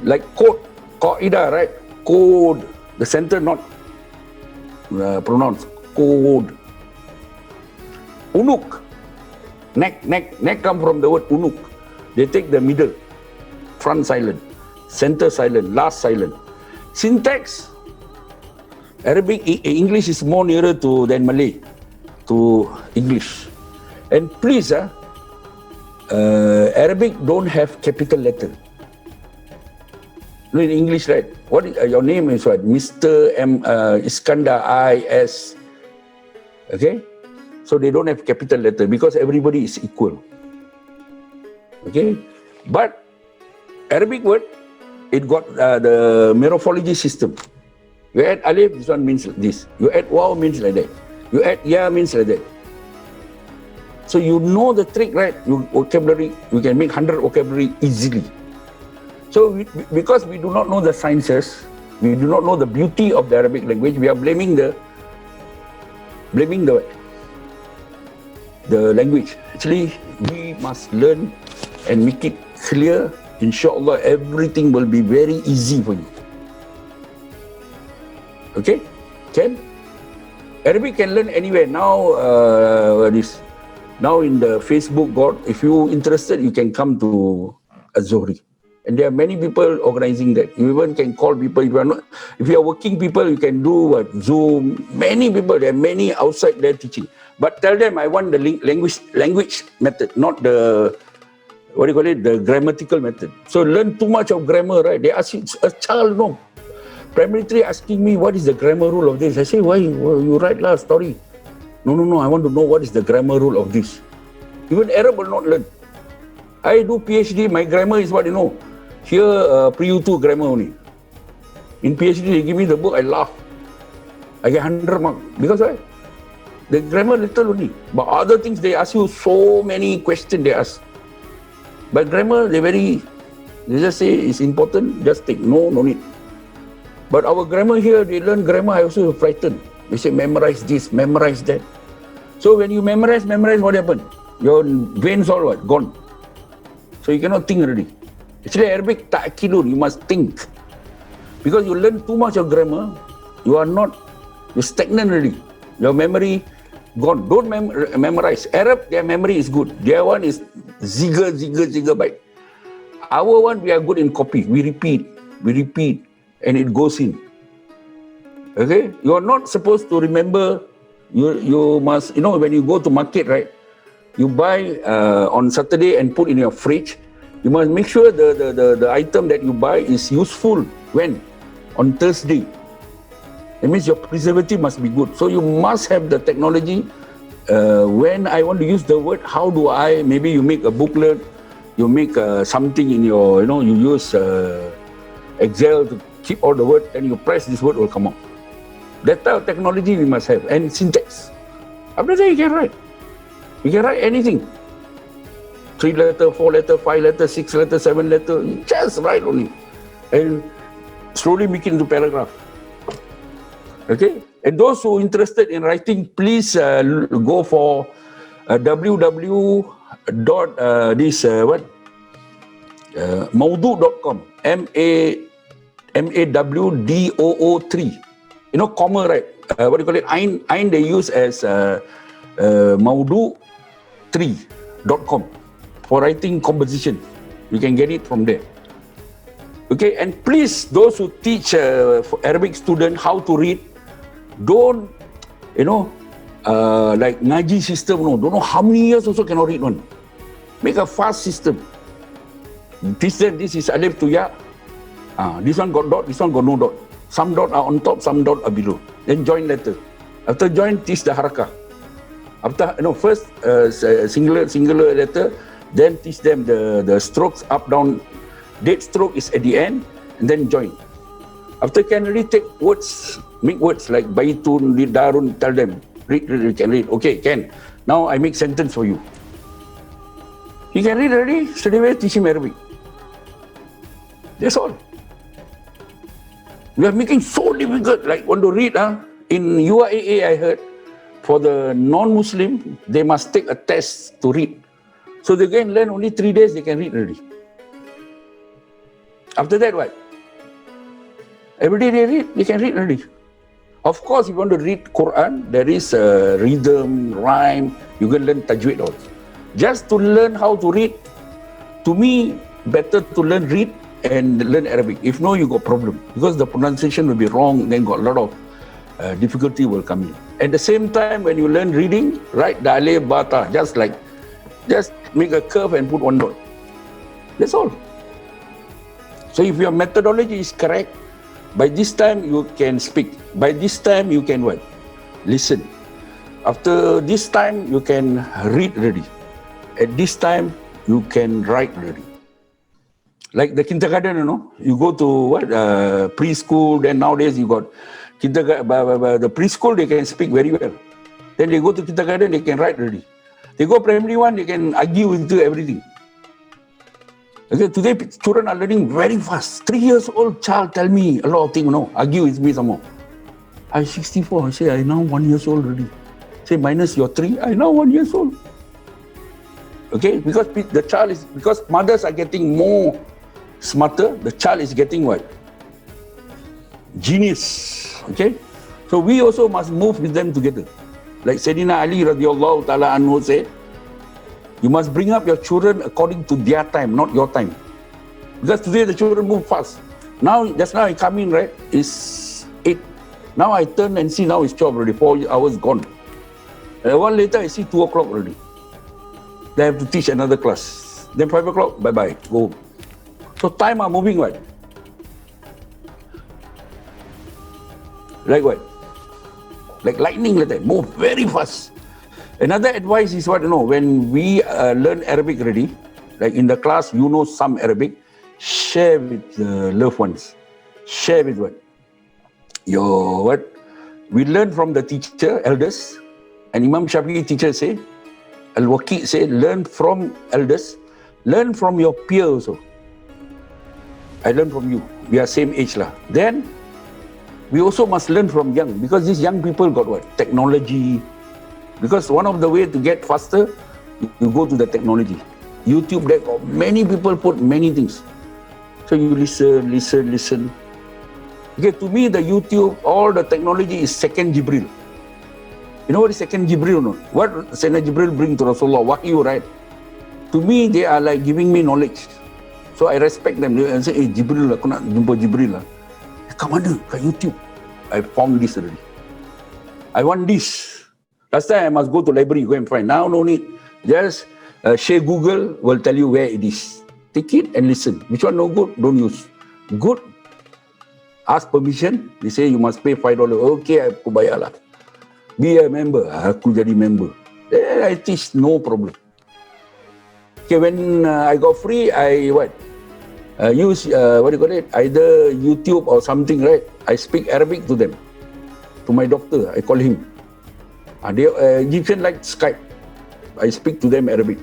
Like code, qaida, right? Code. The center not pronounced. Code. Unuk. Neck come from the word unuk. They take the middle. Front silent. Center silent, last silent. Syntax, Arabic, English is more nearer to than Malay, to English. And please, Arabic don't have capital letter. In English, right? What is, your name is what? Mr. Iskandar I.S. Okay? So they don't have capital letter because everybody is equal. Okay? But Arabic word, it got the morphology system. You add alif, this one means this. You add waw, means like that. You add ya, means like that. So you know the trick, right? You vocabulary, you can make 100 vocabulary easily. So because we do not know the sciences, we do not know the beauty of the Arabic language, we are blaming the language. Actually, we must learn and make it clear. Inshallah, everything will be very easy for you. Okay? Can? Arabic can learn anywhere. Now, now in the Facebook God, if you interested, you can come to Az-Zuhri. And there are many people organizing that. You even can call people. If you are working people, you can do Zoom. Many people, there are many outside there teaching. But tell them, I want the language method, not the the grammatical method. So learn too much of grammar, right? They ask you, a child, no. Primary 3 asking me, what is the grammar rule of this? I say, why? You write a story. No, I want to know what is the grammar rule of this. Even Arab will not learn. I do PhD, my grammar is what you know. Here, pre-U2 grammar only. In PhD, they give me the book, I laugh. I get 100 marks. Because why? The grammar little only. But other things, they ask you so many questions they ask. But grammar, they just say it's important, just take. No need. But our grammar here, they learn grammar, I also frightened. They say memorize this, memorize that. So when you memorize, what happened? Your brains all what? Gone. So you cannot think already. Actually, Arabic ta'kilun, you must think. Because you learn too much of grammar, you're stagnant already. Your memory gone. Don't memorize. Arab, their memory is good. Their one is gigabyte. Our one, we are good in Kopi. We repeat, and it goes in. Okay? You are not supposed to remember. You must, when you go to market, right? You buy on Saturday and put in your fridge. You must make sure the item that you buy is useful. When? On Thursday. That means your preservative must be good. So you must have the technology. When I want to use the word, how do I, maybe you make a booklet, you make something in your, you use Excel to keep all the word, and you press, this word will come out. That type of technology we must have. And syntax. After that you can write. You can write anything. 3 letter, 4 letter, 5 letter, 6 letter, 7 letter. Just write only. And slowly make it into paragraph. Okay? And those who are interested in writing, please go for www.mawdu.com. MAWDOO3. Comma, right? What do you call it? Ain they use as mawdu3.com for writing composition. You can get it from there. Okay, and please, those who teach for Arabic student how to read, don't, like ngaji system, don't know how many years also cannot read one. Make a fast system. This is alif to ya. This one got dot, this one got no dot. Some dot are on top, some dot are below. Then join letter. After join, teach the harakah. After, first singular letter, then teach them the strokes up, down. Dead stroke is at the end, and then join. After can really take words, make words like baitun, darun, tell them, read, you can read. Okay, can. Now I make sentence for you. He can read already, straight away teach him Arabic. That's all. We are making so difficult, like want to read, in UIAA I heard, for the non-Muslim, they must take a test to read. So they can learn only 3 days, they can read already. After that, what? Every day they read, they can read already. Of course, if you want to read Quran, there is a rhythm, rhyme, you can learn tajweed also. Just to learn how to read, to me, better to learn read and learn Arabic. If no, you got problem. Because the pronunciation will be wrong, then got a lot of difficulty will come in. At the same time, when you learn reading, write the alif, bata, just make a curve and put one dot. That's all. So if your methodology is correct, by this time you can speak. By this time you can what? Listen. After this time you can read already. At this time you can write already. Like the kindergarten, you go to what? Preschool, then nowadays you got kindergarten, the preschool they can speak very well. Then they go to kindergarten, they can write already. They go primary 1, they can argue into everything. Okay, today children are learning very fast. 3 years old child tell me a lot of things, argue with me some more. I'm 64, I say I now 1 year old already. Say minus your 3, I now 1 year old. Okay, because the child is, because mothers are getting more smarter, the child is getting what? Genius. Okay, so we also must move with them together. Like Sayyidina Ali radiallahu ta'ala anhu said, you must bring up your children according to their time, not your time. Because today the children move fast. Now, just now I come in, right, it's 8. Now I turn and see now it's 12 already, 4 hours gone. And 1 hour later I see 2 o'clock already. They have to teach another class. Then 5 o'clock, bye-bye, go. So time are moving, right? Like what? Like lightning like that, move very fast. Another advice is what, when we learn Arabic already, like in the class, some Arabic, share with loved ones. Share with what? Your what? We learn from the teacher, elders, and Imam Shafi'i teacher say, 𝒍𝒂𝒏𝒈𝒄 say, learn from elders, learn from your peer also. I learn from you. We are same age lah. Then, we also must learn from young, because these young people got what? Technology. Because one of the way to get faster, you go to the technology. YouTube, there got many people put many things. So you listen. Okay, to me the YouTube, all the technology is second Jibril. You know what is second Jibril or not? What Sayyidina Jibril bring to Rasulullah? Wahyu, right? To me, they are like giving me knowledge. So I respect them. They say, Jibril, aku nak jumpa Jibril lah. Kat mana? Kat YouTube. I found this already. I want this. Last time I must go to library, go and find. Now no need. Just share Google, will tell you where it is. Take it and listen. Which one no good, don't use. Good, ask permission. They say you must pay $5. Okay, aku bayar lah. Be a member. Aku jadi member. Then I teach, no problem. Okay, when I got free, I use, what do you call it? Either YouTube or something, right? I speak Arabic to them. To my doctor, I call him. Egyptian like Skype. I speak to them Arabic.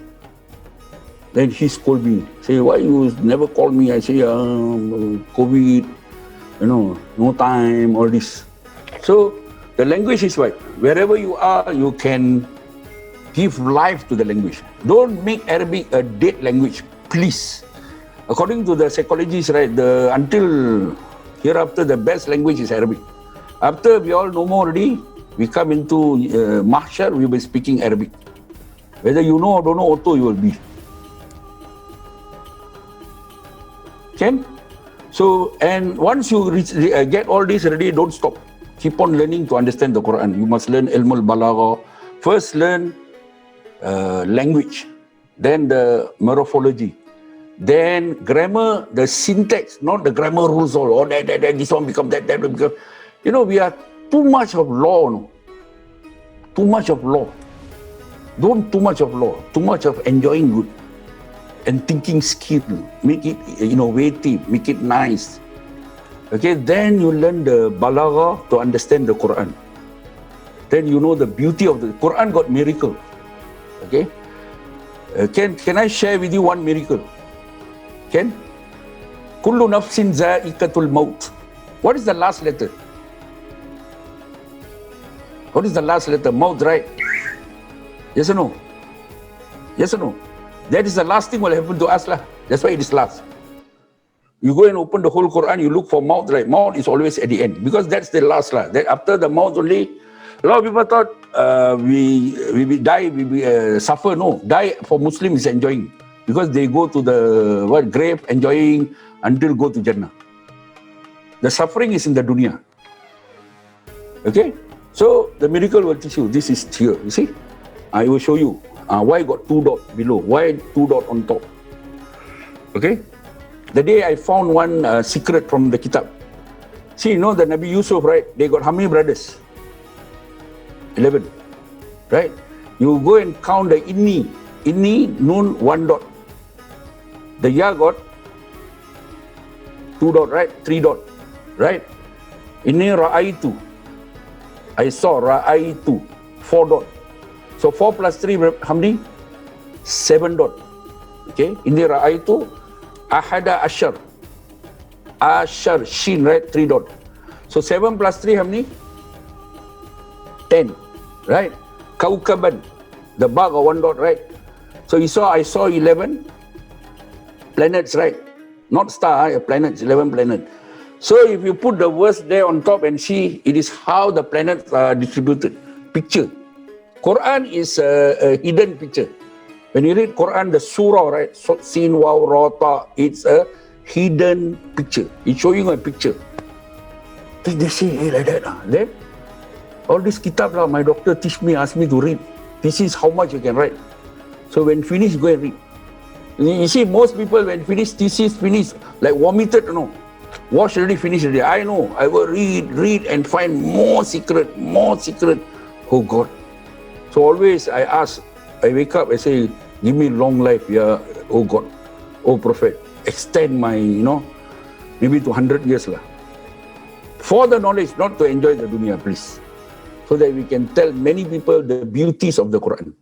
Then he scold me. Say, why you never call me? I say, COVID, no time, all this. So, the language is right. Wherever you are, you can give life to the language. Don't make Arabic a dead language, please. According to the psychologists, right, until hereafter, the best language is Arabic. After we all know more already, we come into mahshar, we will be speaking Arabic. Whether you know or don't know, auto you will be. Okay? So, and once you get all this already, don't stop. Keep on learning to understand the Quran. You must learn ilmul balagha. First learn language, then the morphology, then grammar, the syntax, not the grammar rules all. Oh, that, this one become that will become. We are too much of law. No? Too much of law. Don't too much of law. Too much of enjoying good and thinking skill. Make it innovative. Make it nice. Okay, then you learn the balagha to understand the Quran. Then you know the beauty of the Quran. Got miracle. Okay, can I share with you one miracle? Can? Kullu nafsin 𝒍𝒂𝒏𝒈𝒄. What is the last letter? What is the last letter? Mouth, right? Yes or no? Yes or no? That is the last thing will happen to us lah. That's why it is last. You go and open the whole Quran, you look for mouth, right? Mouth is always at the end because that's the last lah. That after the mouth only, a lot of people thought we die, we suffer. No, die for Muslim is enjoying because they go to the grave enjoying until go to Jannah. The suffering is in the dunya. Okay, so the miracle will teach you. This is here. You see, I will show you why got 2 dot below, why 2 dot on top. Okay. The day I found one secret from the kitab. See, the Nabi Yusuf, right? They got how many brothers? 11, right? You go and count the inni, nun, 1 dot. The ya got 2 dot, right? 3 dot, right? Inni ra'aitu, I saw, ra'aitu, 4 dot. So 4 plus 3, how many? 7 dot. Okay, inni ra'aitu ahada ashar, shin, right? 3 dot. So 7 plus 3, how many? 10, right? Kaukaban, the bug of 1 dot, right? So I saw 11 planets, right? Not star, planets, 11 planets. So if you put the verse there on top and see, it is how the planets are distributed. Picture. Quran is a hidden picture. When you read Quran, the surah, right? Sin, waw, ra, ta, it's a hidden picture. It's showing a picture. Then they say, hey, like that. Then, all this kitab, my doctor asked me to read. This is how much you can write. So when finish, go and read. You see, most people, when finish, thesis finish, like vomited, wash already, finish already. I know, I will read and find more secret. Oh God. So always I ask, I wake up, I say, give me long life, yeah, oh God, oh Prophet, extend my, maybe to 100 years lah. For the knowledge, not to enjoy the dunya, please. So that we can tell many people the beauties of the Quran.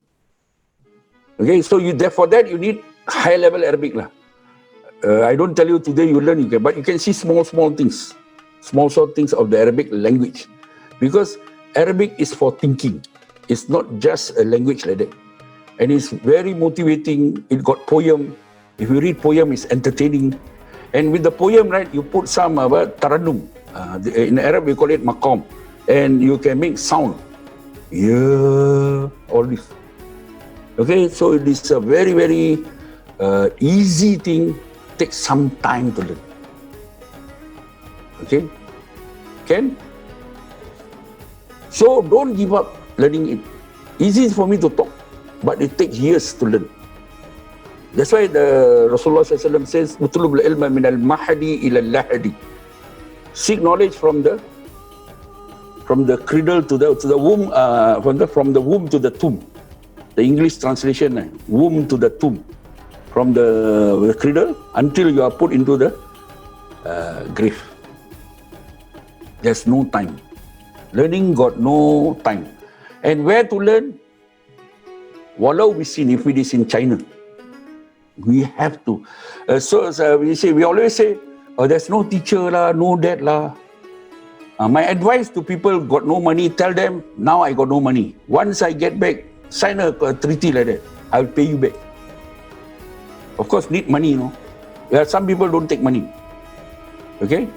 Okay, so for that you need high level Arabic lah. I don't tell you today you learn, but you can see small things of the Arabic language. Because Arabic is for thinking. It's not just a language like that. And it's very motivating. It got poem. If you read poem, it's entertaining. And with the poem, right, you put some taranum. In Arab, we call it maqam. And you can make sound. Yeah, all this. Okay, so it is a very, very easy thing, takes some time to learn. Okay, can? So don't give up learning it. Easy for me to talk, but it takes years to learn. That's why the Rasulullah SAW says, "Utlubul ilma min al-mahdi ila al-lahdi." Seek knowledge from the cradle to the womb, from the womb to the tomb. The English translation, womb to the tomb, from the cradle until you are put into the grave. There's no time. Learning got no time. And where to learn? Walau we seen, if it is in China, we have to. We always say, oh, there's no teacher lah, no that lah. My advice to people got no money, tell them, now I got no money. Once I get back, sign a treaty like that. I'll pay you back. Of course, need money, you know. There are some people don't take money. Okay?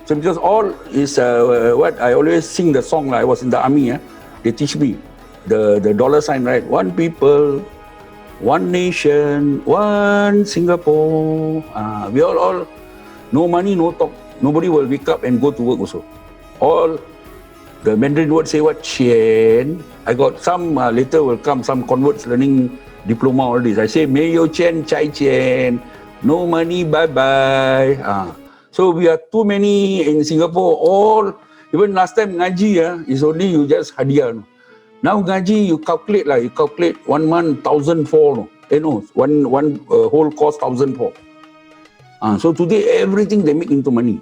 So because all is what I always sing the song. I was in the army. They teach me the dollar sign, right? One people, one nation, one Singapore. We all no money, no talk. Nobody will wake up and go to work also. All the Mandarin word say what? Qian. I got some later will come some converts learning diploma all this. I say Mei Yo Qian Chai Qian. No money, bye bye. So we are too many in Singapore. All even last time ngaji is only you just hadiah. Now ngaji you calculate lah. You calculate 1 month 1,004. One whole course 1,004. So today everything they make into money.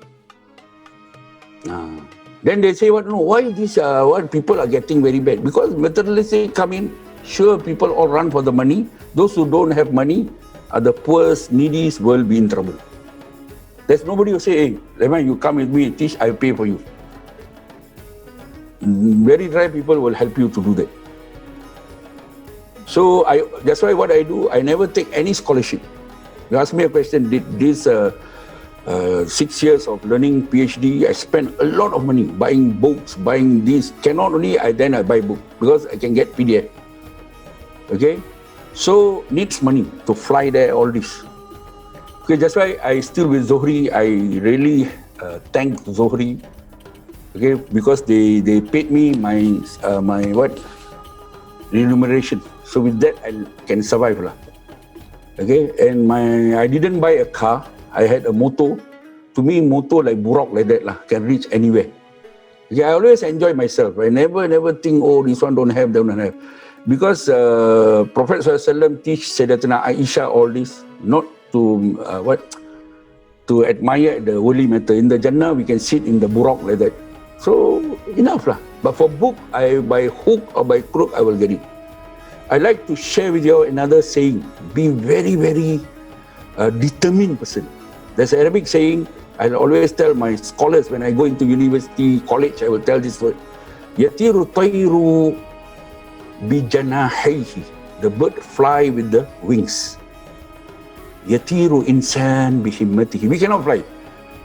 Then they say what? No, why this? What people are getting very bad because materialistic come in. Sure, people all run for the money. Those who don't have money, the poorest, needies will be in trouble. There's nobody who say, hey, Leman, you come with me, teach, I'll pay for you. Very rare people will help you to do that. So that's why what I do, I never take any scholarship. You ask me a question, did this 6 years of learning PhD, I spent a lot of money buying books, buying this. Cannot only, then I buy book because I can get PDF. Okay? So needs money to fly there, all this. Okay, that's why I still with Zohri. I really thank Zohri. Okay, because they paid me my remuneration. So with that I can survive lah. Okay, and I didn't buy a car. I had a motor. To me, motor like buraq like that lah, can reach anywhere. Okay, I always enjoy myself. I never think, oh, this one don't have, that one don't have. Because Prophet ﷺ teach Sayyidatina Aisha all this, not to to admire the holy matter. In the Jannah, we can sit in the buraq like that. So enough lah. But for book, by hook or by crook, I will get it. I like to share with you another saying: be very, very determined person. There's an Arabic saying. I always tell my scholars when I go into university, college, I will tell this word: Yatiru tayru bi janahayhi. The bird fly with the wings. Yatiru insan bi himmatihi. We cannot fly.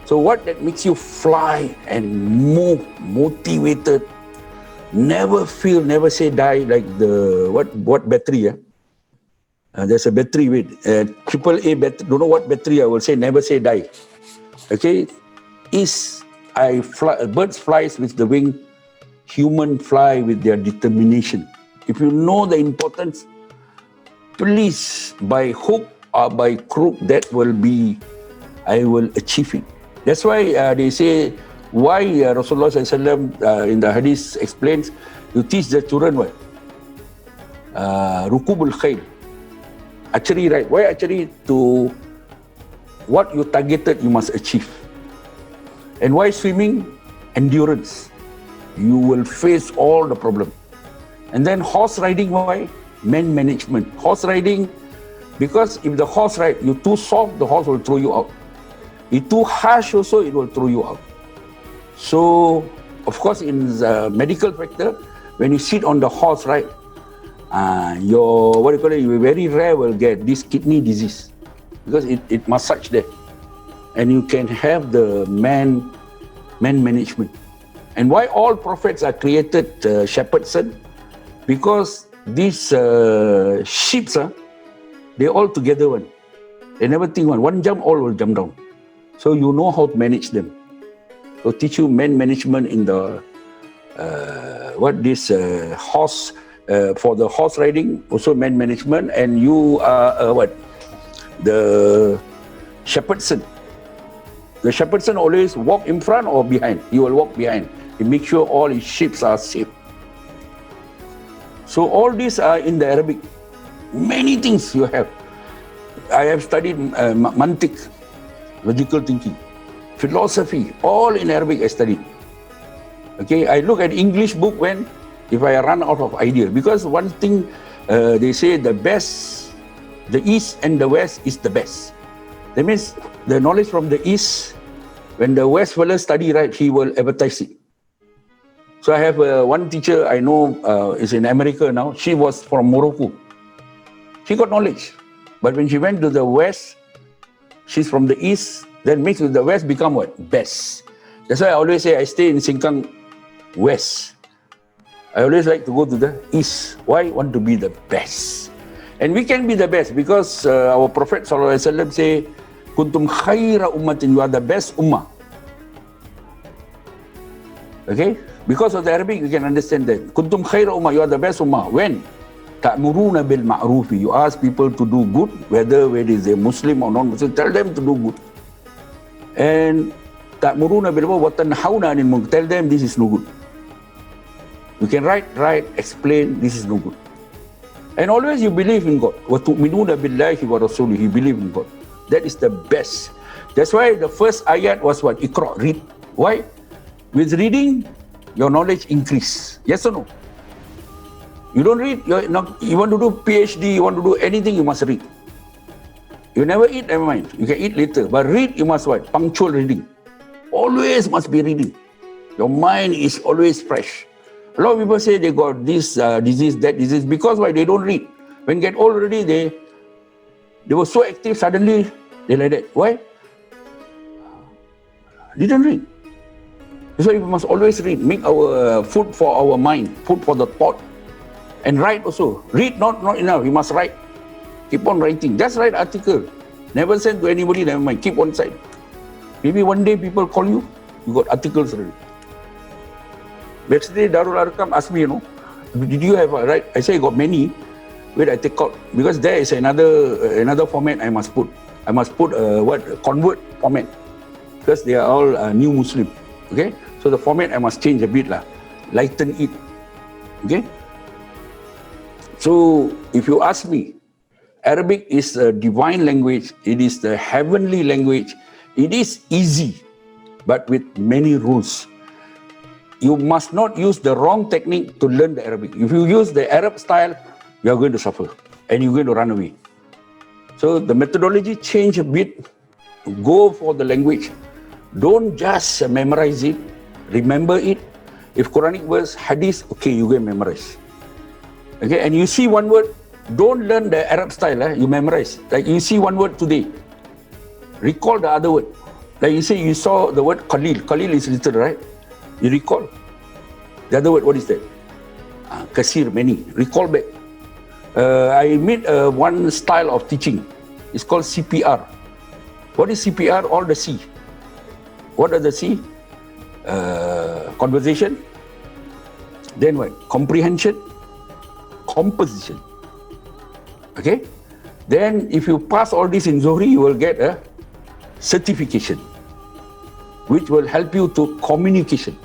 So what that makes you fly and move, motivated, never feel, never say die, like the what battery? There's a battery with AAA battery. Don't know what battery. I will say never say die. Okay, birds flies with the wing. Human fly with their determination. If you know the importance, please by hook or by crook, that will be, I will achieve it. That's why they say, why Rasulullah SAW in the hadith explains, you teach the children what? Rukubul khayl. Archery, right? Why archery? To what you targeted, you must achieve. And why swimming? Endurance. You will face all the problem. And then horse riding, why? Man management. Horse riding, because if the horse ride, you too soft, the horse will throw you out. If too harsh also, it will throw you out. So, of course, in the medical factor, when you sit on the horse, right, you very rare will get this kidney disease because it massage there. And you can have the man management. And why all prophets are created shepherd son? Because these ships, they all together one. They never think one jump, all will jump down. So you know how to manage them. So teach you man management in the horse, for the horse riding, also man management, and you are the shepherdson. The shepherdson always walk in front or behind. He will walk behind. He make sure all his sheep are safe. So all these are in the Arabic. Many things you have. I have studied mantiq, logical thinking, philosophy, all in Arabic I studied. Okay, I look at English book if I run out of ideas. Because one thing they say, the best, the East and the West is the best. That means the knowledge from the East, when the West fellow study, right, he will advertise it. So I have one teacher I know is in America now. She was from Morocco. She got knowledge. But when she went to the West, she's from the East, then mixed with the West, become what? Best. That's why I always say I stay in Sengkang West. I always like to go to the East. Why? Want to be the best. And we can be the best because our Prophet ﷺ say, Kuntum khaira ummatin, you are the best ummah. Okay? Because of the Arabic, you can understand that. Kuntum khaira ummah, you are the best ummah. When? Ta'muruna bil ma'rufi. You ask people to do good, whether it is a Muslim or non-Muslim, tell them to do good. And ta'muruna bil ma'ruf wa tanhauna 'anil munkar. Tell them this is no good. You can write, explain, this is no good. And always you believe in God. Wa tu'minuna billahi wa rasulihi. You believe in God. That is the best. That's why the first ayat was what? Iqra, read. Why? With reading, your knowledge increase. Yes or no? You don't read, you want to do PhD, you want to do anything, you must read. You never eat, never mind. You can eat later. But read, you must what? Punctual reading. Always must be reading. Your mind is always fresh. A lot of people say they got this disease, that disease, because why? They don't read. When get old already, they were so active, suddenly they like that. Why? They didn't read. That's why we must always read. Make our food for our mind, food for the thought. And write also. Read not enough, you must write. Keep on writing. Just write article. Never send to anybody, never mind. Keep on side. Maybe one day people call you, you got articles already. Yesterday, Darul Arkam asked me, did you have a right? I say I got many. Wait, I take out. Because there is another format I must put. I must put convert format. Because they are all new Muslim. Okay? So the format I must change a bit lah. Lighten it. Okay? So, if you ask me, Arabic is a divine language. It is the heavenly language. It is easy, but with many rules. You must not use the wrong technique to learn the Arabic. If you use the Arab style, you are going to suffer and you're going to run away. So, the methodology change a bit. Go for the language. Don't just memorize it. Remember it. If Quranic verse, hadith, okay, you can memorize. Okay, and you see one word, don't learn the Arab style, you memorize. Like you see one word today, recall the other word. Like you say, you saw the word Khalil. Khalil is little, right? You recall. The other word, what is that? Kasir, many. Recall back. I made one style of teaching. It's called CPR. What is CPR? All the C. What are the C? Conversation. Then what? Comprehension. Composition. Okay? Then if you pass all this in Zohri, you will get a certification, which will help you to communication.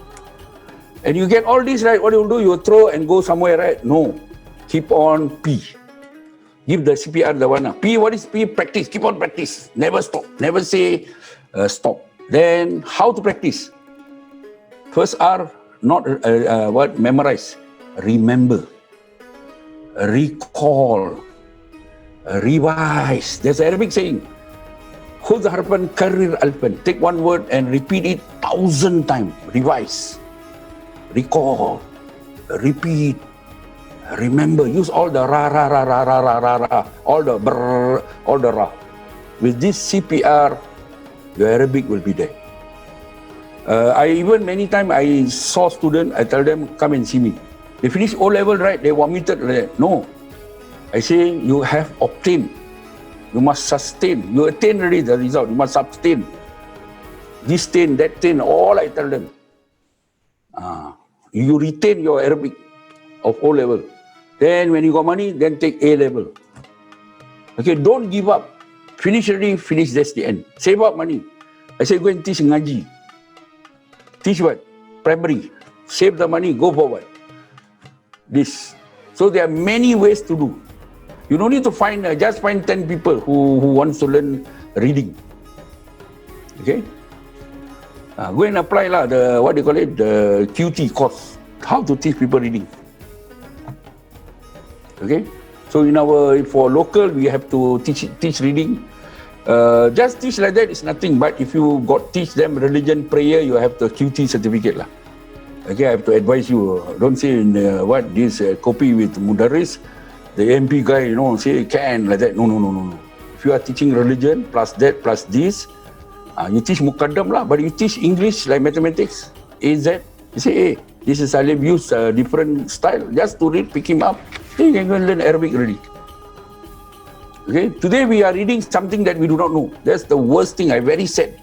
And you get all this right, what you will do, you will throw and go somewhere, right? No. Keep on P. Give the CPR the one. P, what is P? Practice. Keep on practice. Never stop. Never say stop. Then how to practice? First R, not memorize. Remember. Recall, revise. There's an Arabic saying, Khudh harfan karrir alfan. Take one word and repeat it 1,000 times. Revise, recall, repeat, remember. Use all the ra, all the brr, all the ra. With this CPR, your Arabic will be there. I even many times I saw students, I tell them, come and see me. They finish O level, right? They vomited. No. I say you have obtained. You must sustain. You attain already the result. You must sustain. This thing, that thing, all I tell them. You retain your Arabic of O level. Then when you got money, then take A level. Okay, don't give up. Finish already, finish, that's the end. Save up money. I say go and teach ngaji. Teach what? Primary. Save the money, go forward. This. So there are many ways to do. You don't need to find, just find 10 people who wants to learn reading. Okay? Go and apply the, what they call it, the QT course. How to teach people reading. Okay? So for local, we have to teach reading. Just teach like that is nothing, but if you teach them religion, prayer, you have the QT certificate. Okay, I have to advise you, don't say this Kopi with Mudaris, the MP guy, say can like that. No. If you are teaching religion, plus that, plus this, you teach Mukaddam but you teach English like mathematics, AZ, you say, hey, this is Salim use a different style, just to read, pick him up, then you can go and learn Arabic already. Okay, today we are reading something that we do not know. That's the worst thing. I'm very sad.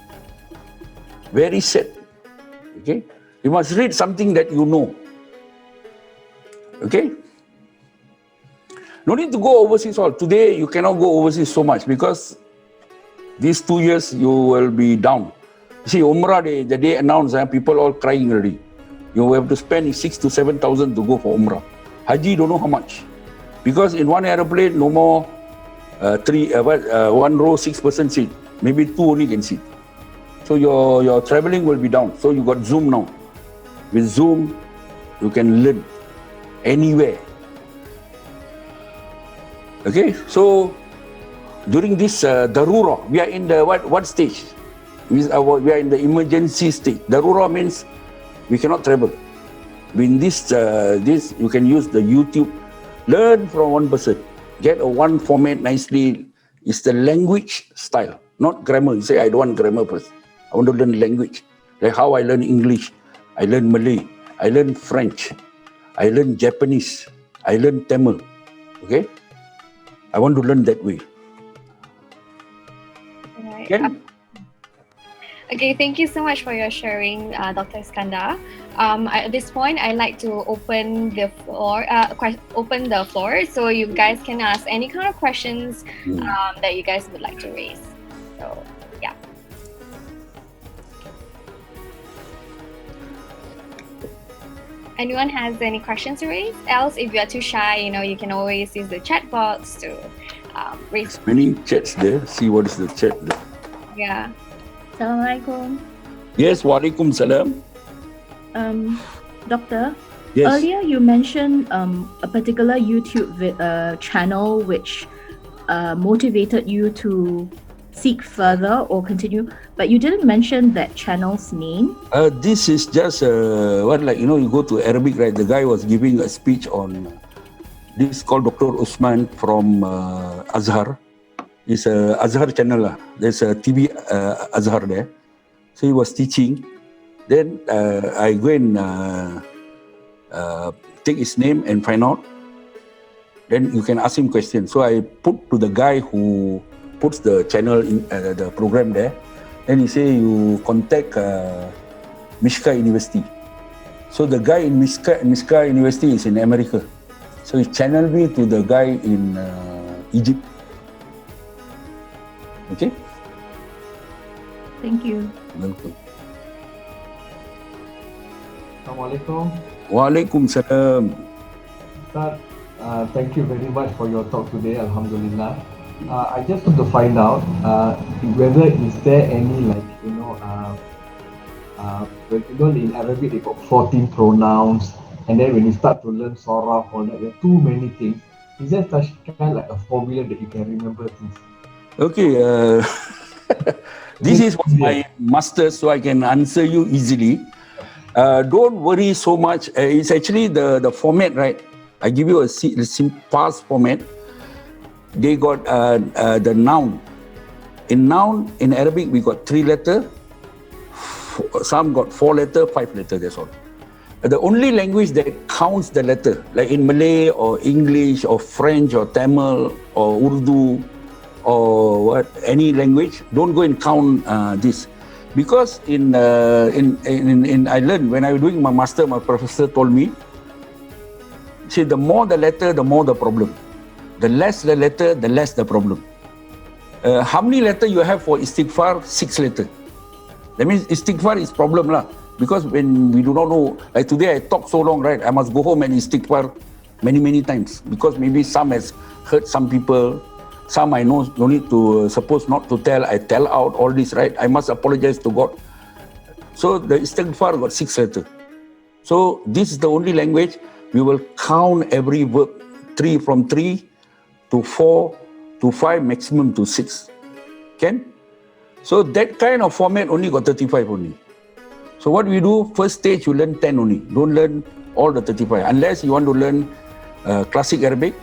Very sad. Okay, you must read something that you know. Okay. No need to go overseas all. Today you cannot go overseas so much because these 2 years you will be down. You see, Umrah, the day announced, people all crying already. You have to spend 6,000 to 7,000 to go for Umrah. Haji, don't know how much. Because in one aeroplane, no more one row, 6-person seat. Maybe 2 only can sit. So your traveling will be down. So you got Zoom now. With Zoom, you can learn anywhere. Okay, so during this darura, we are in the what stage? We are in the emergency stage. Darura means we cannot travel. In this you can use the YouTube, learn from one person, get one format nicely. It's the language style, not grammar. You say I don't want grammar first. I want to learn language, like how I learn English, I learn Malay, I learn French, I learn Japanese, I learn Tamil. Okay. I want to learn that way. Right. Okay, thank you so much for your sharing, Dr. Iskandar. At this point, I'd like to open the floor, so you guys can ask any kind of questions that you guys would like to raise. So, yeah. Anyone has any questions to raise? Else, if you are too shy, you can always use the chat box to raise. There's many chats there. See what is the chat there. Yeah. Assalamualaikum. Yes, walaikum salam. Doctor, yes. Earlier you mentioned a particular YouTube channel which motivated you to seek further or continue, but you didn't mention that channel's name. This is just you go to Arabic, right? The guy was giving a speech on this called Dr. Usman from Azhar. It's a Azhar channel. There's a TV Azhar there. So he was teaching. Then I go and take his name and find out. Then you can ask him questions. So I put to the guy who puts the channel in the program there. Then he say you contact Mishka University. So the guy in Mishka University is in America. So he channeled me to the guy in Egypt. Okay. Thank you. Welcome. Assalamualaikum. Walaikum salam. Ustaz, thank you very much for your talk today. Alhamdulillah. I just want to find out whether is there any in Arabic they got 14 pronouns, and then when you start to learn Surah, all that, there are too many things. Is there such kind like a formula that you can remember things? Okay. This is my master, so I can answer you easily. Don't worry so much. It's actually the format, right? I give you a fast format. They got the noun. In noun, in Arabic, we got 3 letters. Some got 4 letters, 5 letters, that's all. The only language that counts the letter, like in Malay or English or French or Tamil or Urdu or any language, don't go and count this. Because in I learned when I was doing my master, my professor told me, see, the more the letter, the more the problem. The less the letter, the less the problem. How many letters you have for istighfar? 6 letters. That means istighfar is problem lah. Because when we do not know, like today I talk so long, right? I must go home and istighfar many times. Because maybe some has hurt some people. Some I know no need to, suppose not to tell. I tell out all this, right? I must apologize to God. So the istighfar got 6 letters. So this is the only language we will count every verb, from 3 to 4 to 5, maximum to 6. Can? So that kind of format only got 35 only. So what we do, first stage you learn 10 only. Don't learn all the 35. Unless you want to learn classic Arabic,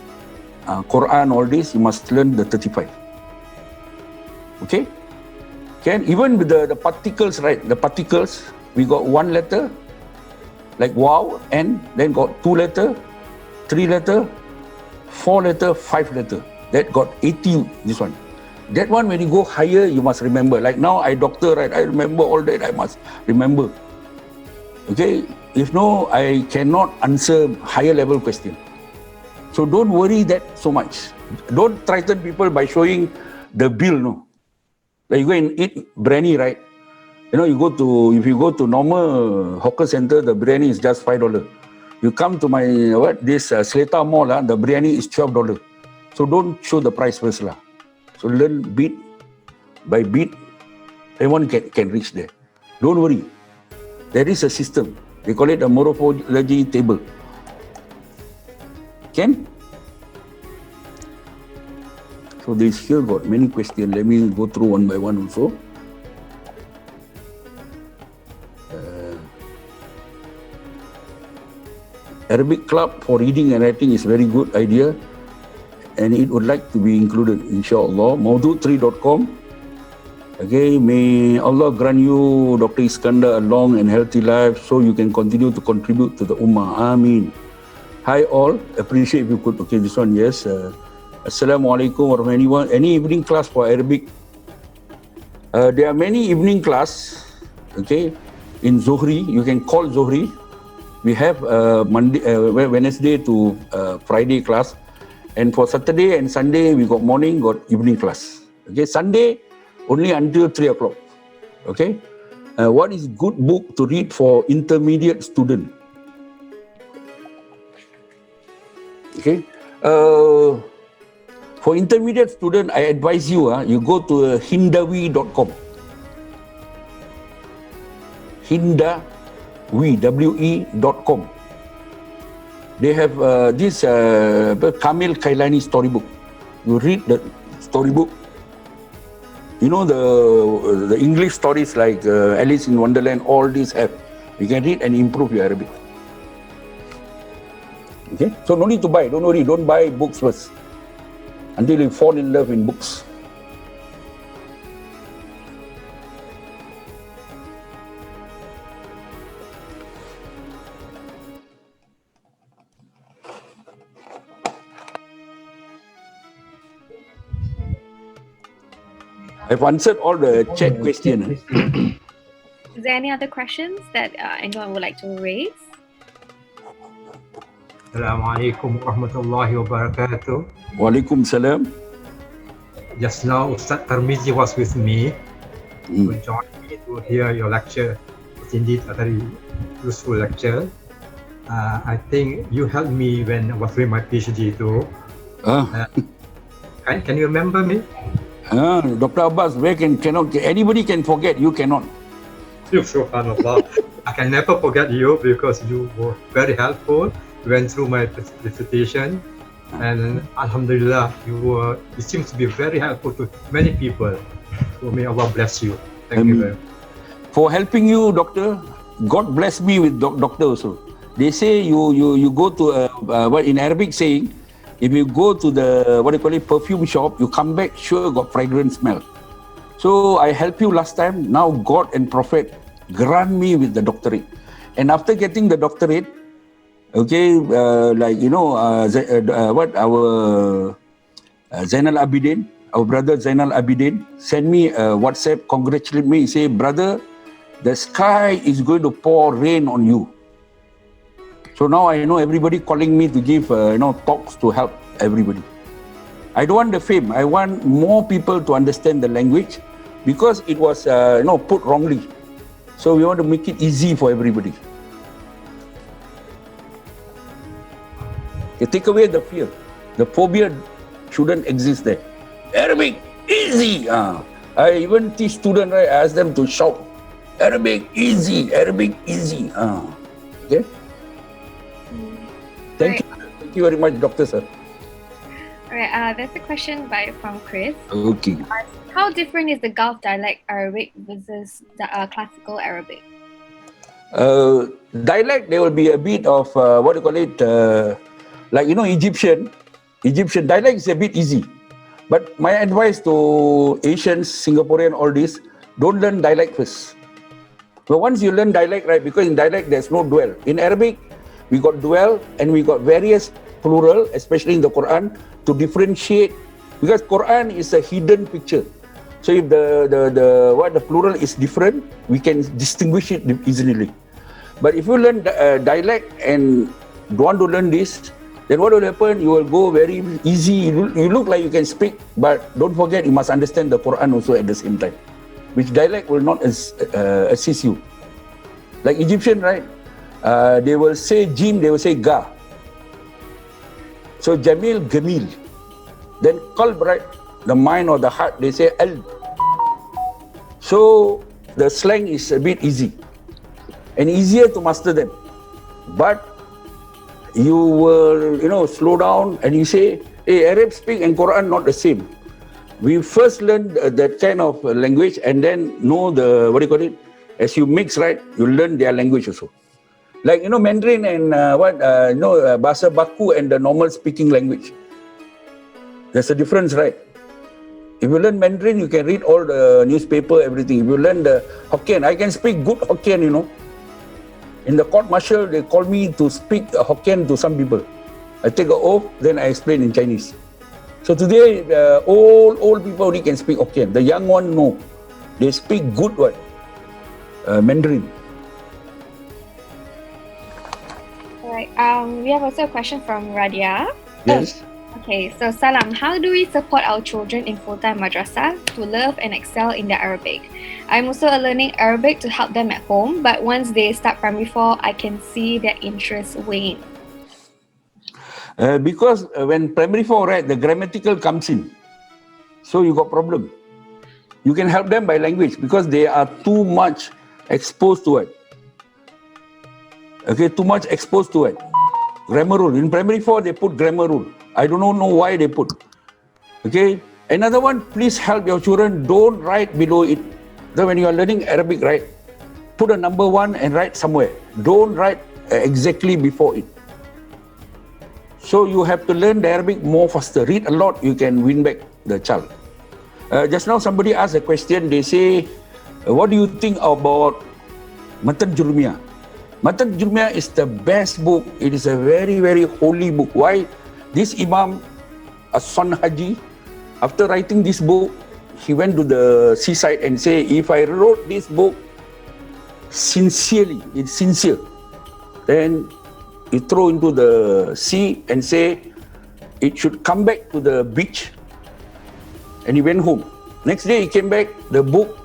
Quran, all this, you must learn the 35. Okay? Can? Even with the particles, right? The particles, we got 1 letter, like wow, and then got 2 letter, 3 letter, 4 letter, 5 letter. That got 80, this one. That one, when you go higher, you must remember. Like now, I doctor, right? I remember all that, I must remember. Okay? If no, I cannot answer higher level question. So don't worry that so much. Don't threaten people by showing the bill, no. Like you go and eat biryani, right? You know, if you go to normal hawker center, the biryani is just $5. You come to my, this Seletar Mall, the biryani is $12. So don't show the price first lah. So learn bit by bit. Everyone can reach there. Don't worry. There is a system. They call it a morphology table. Can? So they still got many questions. Let me go through one by one also. Arabic club for reading and writing is very good idea, and it would like to be included, inshallah. Mawdu3.com. Okay, may Allah grant you, Dr. Iskandar, a long and healthy life so you can continue to contribute to the Ummah. Ameen. Hi all, appreciate if you could. Okay, this one, yes. Assalamualaikum warahmatullahi wabarakatuh. Any evening class for Arabic? There are many evening class, okay, in Zuhri. You can call Zuhri. We have Wednesday to Friday class. And for Saturday and Sunday, we got morning, got evening class. Okay, Sunday, only until 3 o'clock. Okay, what is good book to read for intermediate student? Okay, for intermediate student, I advise you, you go to hindawi.com. hindawi.com. They have this Kamil Kailani storybook. You read the storybook. You know the English stories like Alice in Wonderland, all these have. You can read and improve your Arabic. Okay? So no need to buy. Don't worry. Don't buy books first until you fall in love in books. I've answered all the chat questions. Is there any other questions that anyone would like to raise? Assalamualaikum warahmatullahi wabarakatuh. Waalaikumsalam. Just now, Ustaz Tarmizi was with me to join me to hear your lecture. It's indeed a very useful lecture. I think you helped me when I was doing my PhD too. Can you remember me? Dr. Abbas, anybody can forget, you cannot. Subhanallah. I can never forget you because you were very helpful. You went through my presentation, and Alhamdulillah, it seems to be very helpful to many people. So may Allah bless you. Thank you very much. For helping you, doctor, God bless me with doctor also. They say you go to what in Arabic saying, if you go to the perfume shop, you come back sure got fragrant smell. So I helped you last time. Now God and Prophet grant me with the doctorate. And after getting the doctorate, okay, like our Zainal Abidin, our brother Zainal Abidin, sent me a WhatsApp, congratulate me, say, brother, the sky is going to pour rain on you. So now I know everybody calling me to give talks to help everybody. I don't want the fame. I want more people to understand the language because it was put wrongly. So we want to make it easy for everybody. You take away the fear. The phobia shouldn't exist there. Arabic, easy. I even teach students, right? I ask them to shout, Arabic, easy, Arabic, easy. Okay? Thank you. Thank you very much, Doctor Sir. Alright, there's a question from Chris. Okay. How different is the Gulf dialect Arabic versus the classical Arabic? Dialect, there will be a bit of, Egyptian dialect is a bit easy. But my advice to Asians, Singaporean, all this, don't learn dialect first. But once you learn dialect, right, because in dialect there's no dual. In Arabic, we got dual and we got various plural, especially in the Quran, to differentiate, because Quran is a hidden picture. So if the plural is different, we can distinguish it easily. But if you learn dialect and don't want to learn this, then what will happen? You will go very easy. You look like you can speak, but don't forget you must understand the Quran also at the same time, which dialect will not assist you. Like Egyptian, right? They will say jim, they will say ga. So jamil, gamil. Then qalb, right? The mind or the heart, they say al. So the slang is a bit easy and easier to master them. But you will, slow down and you say, hey, Arab speak and Quran not the same. We first learn that kind of language and then know as you mix, right, you learn their language also. Like, Mandarin and Bahasa Baku and the normal speaking language. There's a difference, right? If you learn Mandarin, you can read all the newspaper, everything. If you learn the Hokkien, I can speak good Hokkien, In the court martial, they call me to speak Hokkien to some people. I take an oath, then I explain in Chinese. So today, old people only can speak Hokkien. The young one, no. They speak good Mandarin. Alright, we have also a question from Radia. Yes. Okay, so Salam, how do we support our children in full-time madrasah to love and excel in their Arabic? I'm also learning Arabic to help them at home, but once they start primary 4, I can see their interest wane. Because when primary 4, right, the grammatical comes in. So you got problem. You can help them by language because they are too much exposed to it. Okay, too much exposed to it. Grammar rule. In primary 4, they put grammar rule. I don't know why they put. Okay. Another one, please help your children. Don't write below it. So when you are learning Arabic, right, put a number 1 and write somewhere. Don't write exactly before it. So you have to learn the Arabic more faster. Read a lot, you can win back the child. Just now somebody asked a question. They say, what do you think about Matan Jurumiyah? Matan Jurumiyah is the best book. It is a very, very holy book. Why? This Imam, As-Son Haji, after writing this book, he went to the seaside and say, if I wrote this book sincerely, it's sincere, then he throw into the sea and say, it should come back to the beach. And he went home. Next day he came back, the book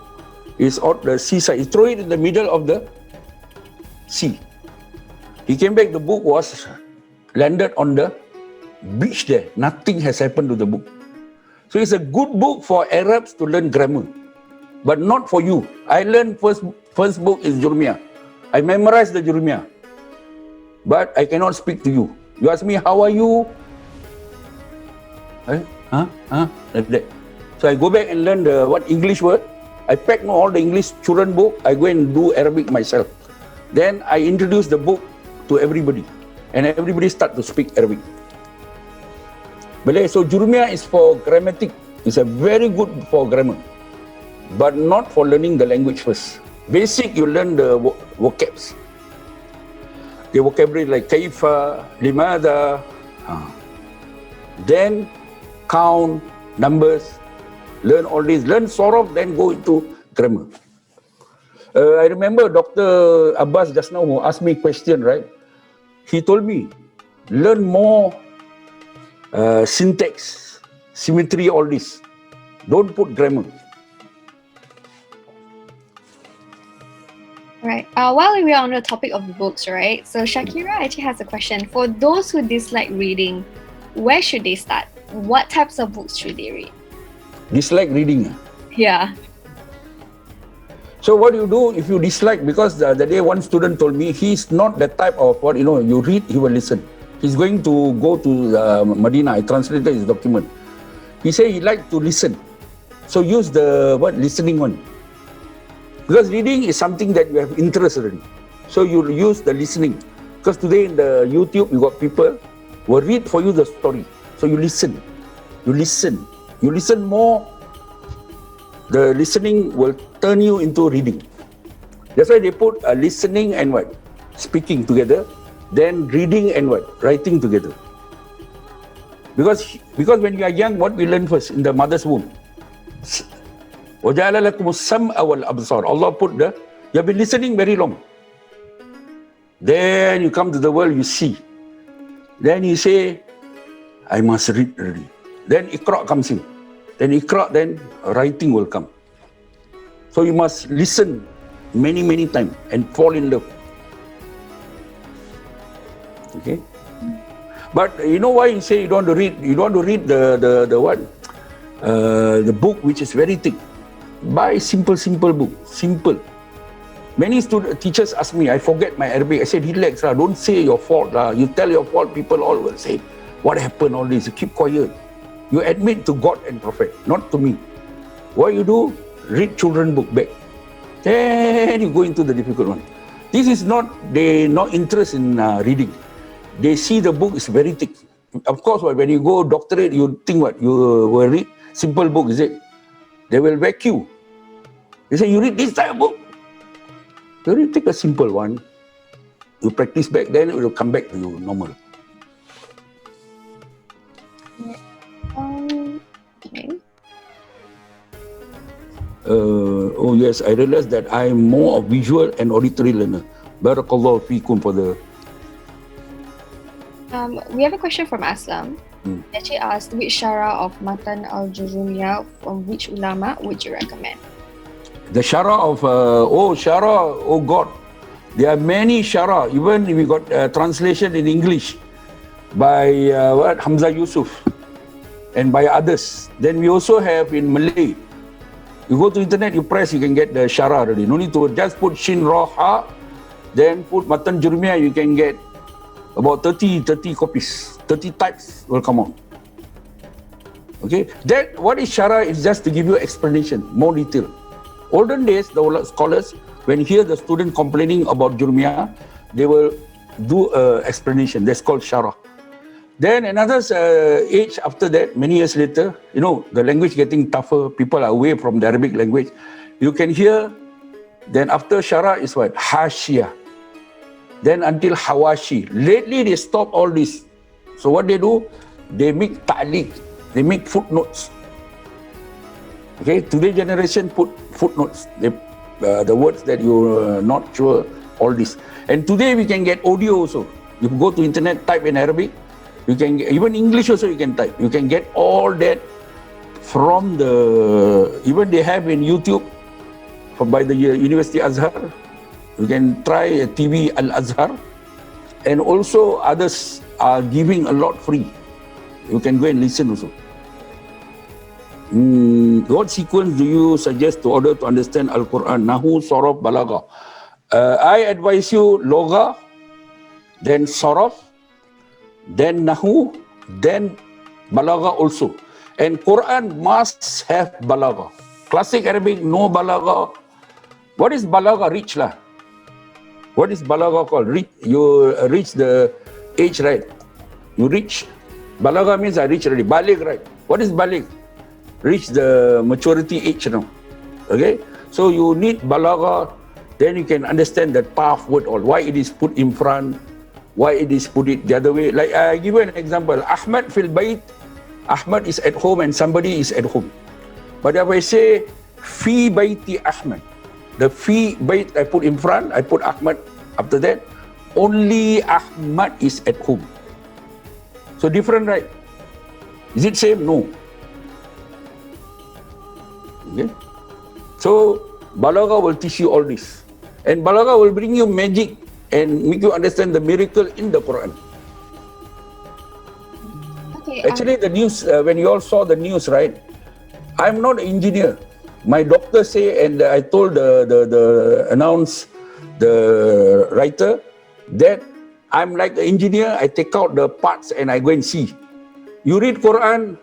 is on the seaside. He throw it in the middle of the sea. He came back, the book was landed on the beach there. Nothing has happened to the book. So it's a good book for Arabs to learn grammar, but not for you. I learned first book is Jurumiyah. I memorized the Jurumiyah, but I cannot speak to you. You ask me, how are you? Like that. So I go back and learn the English word. I pack all the English children book. I go and do Arabic myself. Then I introduce the book to everybody, and everybody start to speak Arabic. So Jurumiyah is for grammatic. It's a very good for grammar, but not for learning the language first. Basic, you learn the vocabs. the vocabulary like 𝐔𝐍, لماذا, then count, numbers, learn all this, learn 𝒍𝒂𝒏, then go into grammar. I remember Dr. Abbas just now who asked me a question, right? He told me, learn more syntax, symmetry, all this. Don't put grammar. Right. While we are on the topic of books, right? So Shakira actually has a question. For those who dislike reading, where should they start? What types of books should they read? Dislike reading. Yeah. So what you do if you dislike, because the day one student told me he's not the type of what, you read, he will listen. He's going to go to Medina. I translated his document. He said he liked to listen. So use the listening one. Because reading is something that you have interest already. So you use the listening. Because today in the YouTube, you got people who will read for you the story. So you listen. You listen. You listen more. The listening will turn you into reading. That's why they put listening and what? Speaking together. Then reading and what? Writing together. Because when you are young, what we learn first in the mother's womb? 𝒍𝒂𝒏𝒈𝒄 𝒍𝒂𝒏𝒈𝒄. Allah put you have been listening very long. Then you come to the world, you see. Then you say, I must read already. Then Iqra comes in. Then Iqra, then writing will come. So you must listen many, many times and fall in love. Okay? But you know why you say you don't want to read? You don't want to read the what? The book which is very thick. Buy simple book. Simple. Many teachers ask me, I forget my Arabic. I said, relax, don't say your fault. You tell your fault, people all will say, what happened, all this? You keep quiet. You admit to God and Prophet, not to me. What you do? Read children book back. Then you go into the difficult one. This is not, they not interest in reading. They see the book is very thick. Of course, when you go doctorate, you think what? You will read simple book, is it? They will whack you. They say, you read this type of book. You take a simple one. You practice back, then it will come back to you normal. Okay. Oh yes, I realized that I am more of visual and auditory learner. Barakallahu feekum for the... We have a question from Aslam. He actually asked, which Shara of Matan al-Jurumiyah from which ulama would you recommend? The Shara of, oh God, there are many Shara. Even we got translation in English by Hamza Yusuf and by others. Then we also have in Malay. You go to internet, you press, you can get the Shara already. No need to just put Shin Ra Ha, then put Matan Jurumiyah, you can get about 30 copies, 30 types will come out. Okay, that what is Shara is just to give you explanation, more detail. Olden days, the scholars, when hear the student complaining about Jurumiyah, they will do explanation. That's called Shara. Then another age after that, many years later, the language getting tougher, people are away from the Arabic language. You can hear, then after Shara is what? Hashia. Then until Hawashi. Lately, they stop all this. So what they do? They make ta'liq. They make footnotes. Okay, today generation put footnotes. The words that you're not sure, all this. And today we can get audio also. You go to internet, type in Arabic. You can get, even English also you can type. You can get all that from even they have in YouTube by the University Azhar. You can try TV Al-Azhar. And also others are giving a lot free. You can go and listen also. What sequence do you suggest to order to understand Al-Quran? Nahu, Saraf, Balagha. I advise you Logha, then Saraf, then Nahu, then Balagha also. And Quran must have Balagha. Classic Arabic, no Balagha. What is Balagha? Reach lah. What is Balagha called? You reach the age, right? You reach. Balagha means I reach already. Baligh, right? What is Baligh? Reach the maturity age now. Okay? So you need Balagha, then you can understand the tough word or why it is put in front. why it is put it the other way. Like I give you an example. Ahmad fil bait, Ahmad is at home and somebody is at home. But if I say fi baiti Ahmad, the fi bait I put in front, I put Ahmad after that, only Ahmad is at home. So different, right? Is it same? No. Okay. So Balagha will teach you all this. And Balagha will bring you magic and make you understand the miracle in the Quran. Okay. Actually, the news, when you all saw the news, right? I'm not an engineer. My doctor say, and I told the writer, that I'm like an engineer. I take out the parts and I go and see. You read Quran,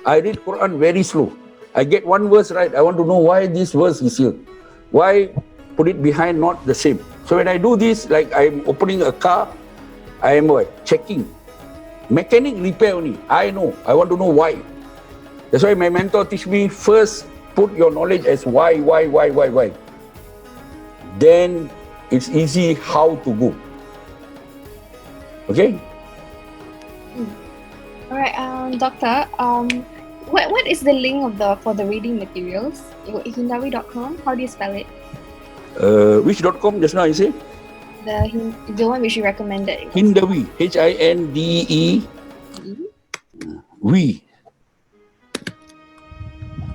I read Quran very slow. I get one verse right. I want to know why this verse is here. Why put it behind, not the same. So when I do this, like I'm opening a car, I am what? Checking. Mechanic repair only. I know. I want to know why. That's why my mentor teach me, first put your knowledge as why. Then it's easy how to go. Okay? All right, Doctor. What is the link of for the reading materials? Hindawi.com. How do you spell it? Which.com just now I say? The one which you recommended. Hindawi. HINDE. We.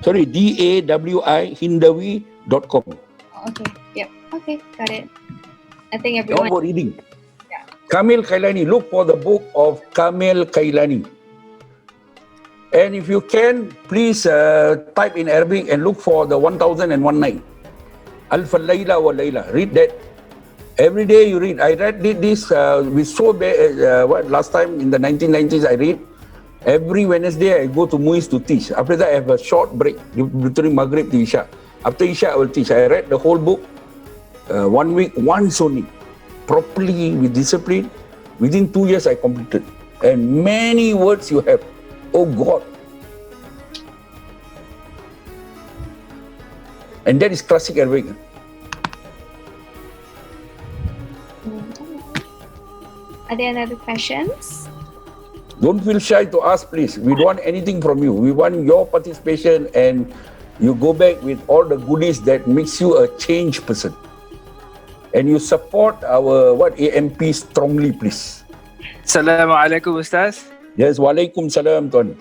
Sorry, DAWI. Hindawi.com. Okay. Yep. Okay. Got it. I think All everyone. about reading. Yeah. Kamil Kailani. Look for the book of Kamil Kailani. And if you can, please type in Arabic and look for the 1001 night. Alf al-Layla wa Layla. Read that. Every day you read. I read this with so bad. Last time in the 1990s I read. Every Wednesday I go to Muiz to teach. After that I have a short break between Maghrib to Isha. After Isha I will teach. I read the whole book 1 week once only. Properly with discipline. Within 2 years I completed. And many words you have. Oh God. And that is classic Arabic. Are there any other questions? Don't feel shy to ask, please. We don't want anything from you. We want your participation and you go back with all the goodies that makes you a changed person. And you support our AMP strongly, please. Assalamualaikum, Ustaz. Yes, walaikum salam, Tuan.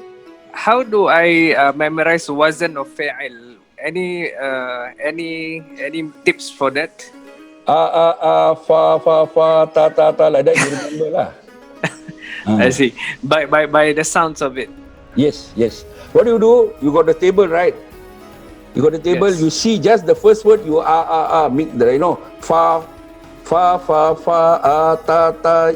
How do I memorize wazn of fa'il? Any tips for that? Fa, ta, like that, you remember lah. I see. By the sounds of it. Yes. What do? You got the table, right? You got the table, Yes. You see just the first word, you make the, fa, ta,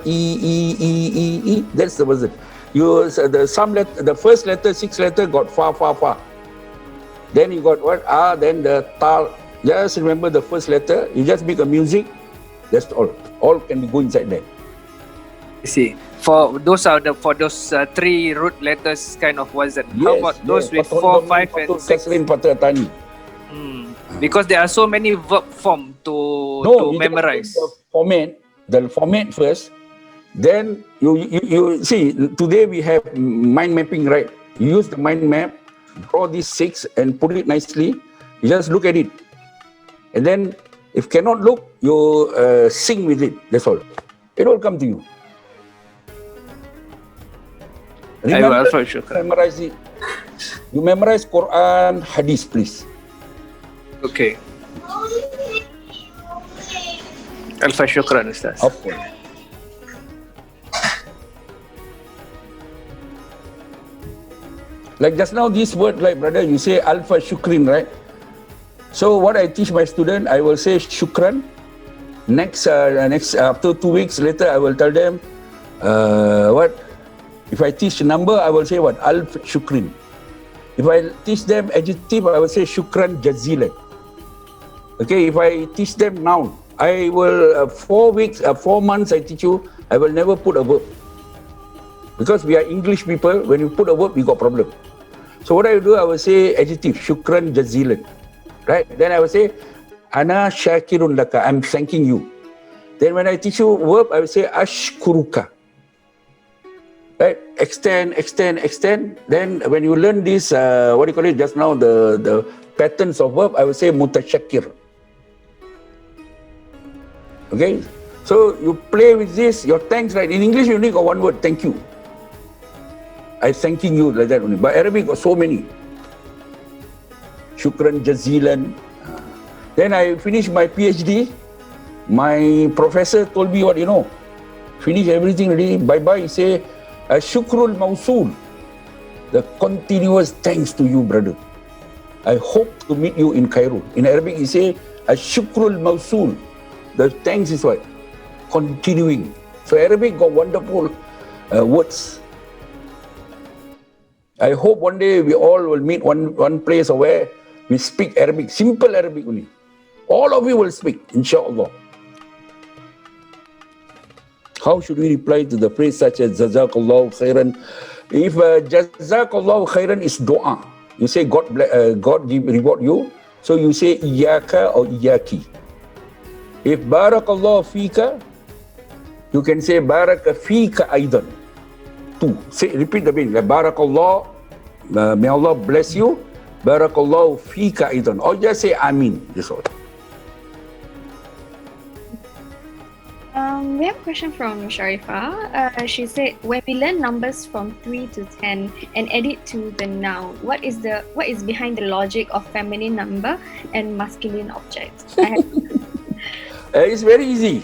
e. That's the word. You the first letter, 6 letter got fa. Then you got what? Then the ta. Just remember the first letter. You just make a music. That's all. All can be go inside there. I see. For those 3 root letters kind of wazn. How about those with 4, 5, and 6? Because there are so many verb form to memorize. The format first. Then you see, today we have mind mapping, right? You use the mind map, draw these 6 and put it nicely. You just look at it. And then if cannot look, you sing with it. That's all. It will come to you. Remember, memorize it. You memorize Quran, Hadith, please. Okay. Alfa shukran, Ustaz. Of course. Like just now, this word, like brother, you say alfa shukrin, right? So what I teach my student, I will say shukran. Next after 2 weeks later, I will tell them If I teach number, I will say what? Alf shukrin. If I teach them adjective, I will say shukran jazilan. Okay, if I teach them noun, I will 4 months I teach you, I will never put a verb. Because we are English people, when you put a verb, we got problem. So what I will do, I will say adjective, shukran jazilan. Right? Then I will say, ana shakirun laka, I'm thanking you. Then when I teach you verb, I will say ashkuruka. Right? Extend, extend, extend. Then when you learn this, what do you call it just now, the patterns of verb, I will say mutashakir. Okay? So you play with this, your thanks, right? In English, you only got one word, thank you. I thanking you like that only. But Arabic got so many. Shukran jazilan. Then I finished my PhD. My professor told me what, finish everything already. Bye-bye. He say, Shukrul Mausul. The continuous thanks to you, brother. I hope to meet you in Cairo. In Arabic, he say, Shukrul Mausul. The thanks is what? Continuing. So Arabic got wonderful words. I hope one day we all will meet one place where we speak Arabic, simple Arabic only. All of you will speak, inshallah. How should we reply to the phrase such as Jazakallahu khairan? If Jazakallahu khairan is dua, you say God reward you, so you say Iyaka or Iyaki. If Barakallahu fika, you can say Baraka fika aidan. Say, repeat the meaning. Barakallah, may Allah bless you. Barakallahu fika aidan. Or just say Amin. That's all. We have a question from Sharifah. She said, when we learn numbers from 3 to 10 and add it to the noun, what is behind the logic of feminine number and masculine objects? It's very easy.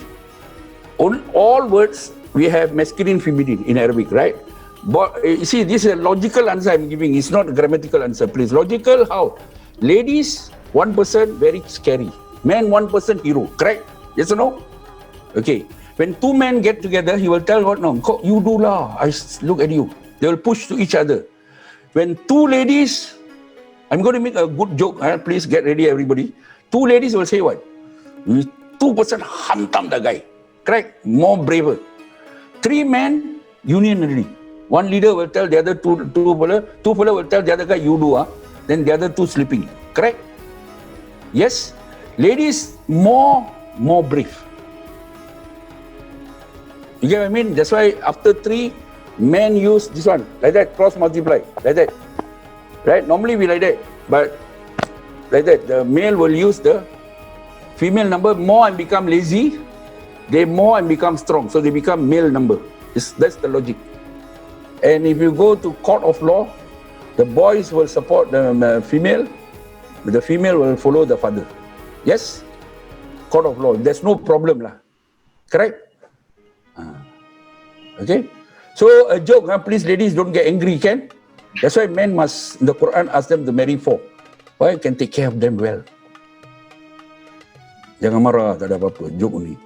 On all words, we have masculine, feminine in Arabic, right? But you see, this is a logical answer I'm giving. It's not a grammatical answer, please. Logical, how? Ladies, one person, very scary. Man, one person, hero. Correct? Yes or no? Okay. When two men get together, he will tell what? No, you do lah. I look at you. They will push to each other. When two ladies, I'm going to make a good joke. Please get ready, everybody. Two ladies will say what? 2% hantam the guy. Correct? More braver. Three men, union already. One leader will tell the other two fella will tell the other guy, you do. Then the other two sleeping. Correct? Yes? Ladies, more brave. You get what I mean? That's why after 3, men use this one. Like that, cross multiply. Like that. Right? Normally we like that. But like that, the male will use the female number more and become lazy. They more and become strong. So they become male number. That's the logic. And if you go to court of law, the boys will support the female. The female will follow the father. Yes? Court of law. There's no problem lah. Correct? Okay? So a joke, please ladies don't get angry, can? That's why men must, the Quran asks them to marry 4. Why? Can take care of them well. Jangan marah, tak ada apa-apa. Joke ni.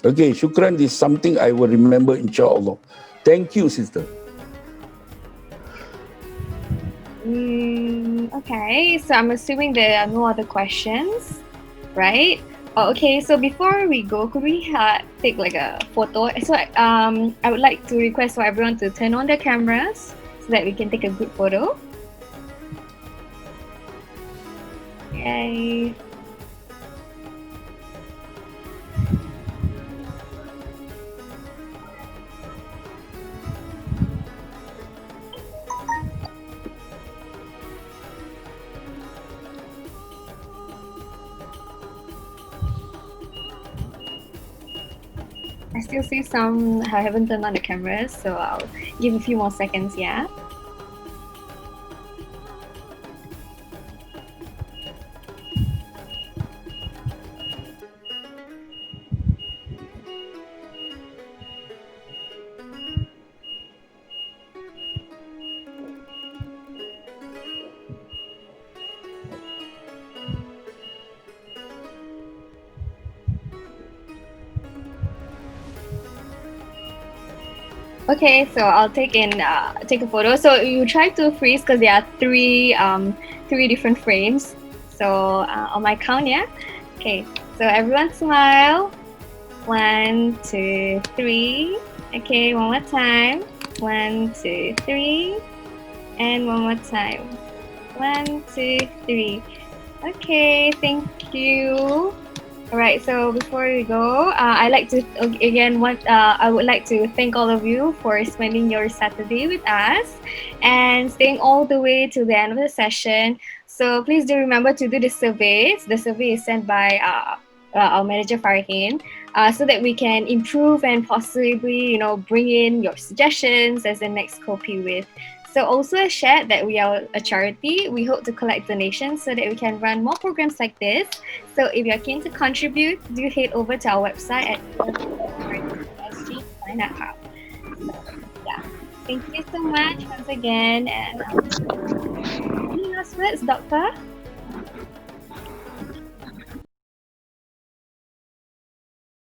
Okay, shukran is something I will remember insyaAllah. Thank you, sister. Okay, so I'm assuming there are no other questions, right? Oh, okay, so before we go, could we take like a photo? So I would like to request for everyone to turn on their cameras so that we can take a good photo. Yay. I still see some I haven't turned on the cameras, so I'll give a few more seconds, yeah? Okay, so I'll take a photo. So you try to freeze because there are three different frames. So on my count, yeah. Okay, so everyone smile. 1, 2, 3. Okay, one more time. 1, 2, 3, and one more time. 1, 2, 3. Okay, thank you. All right. So before we go, I like to I would like to thank all of you for spending your Saturday with us and staying all the way till the end of the session. So please do remember to do the surveys. The survey is sent by our manager Farhin, so that we can improve and possibly bring in your suggestions as the next Kopi with. So also as shared that we are a charity, we hope to collect donations so that we can run more programs like this. So if you're keen to contribute, do head over to our website at SG find out how. So, yeah. Thank you so much once again. And any last words, Doctor?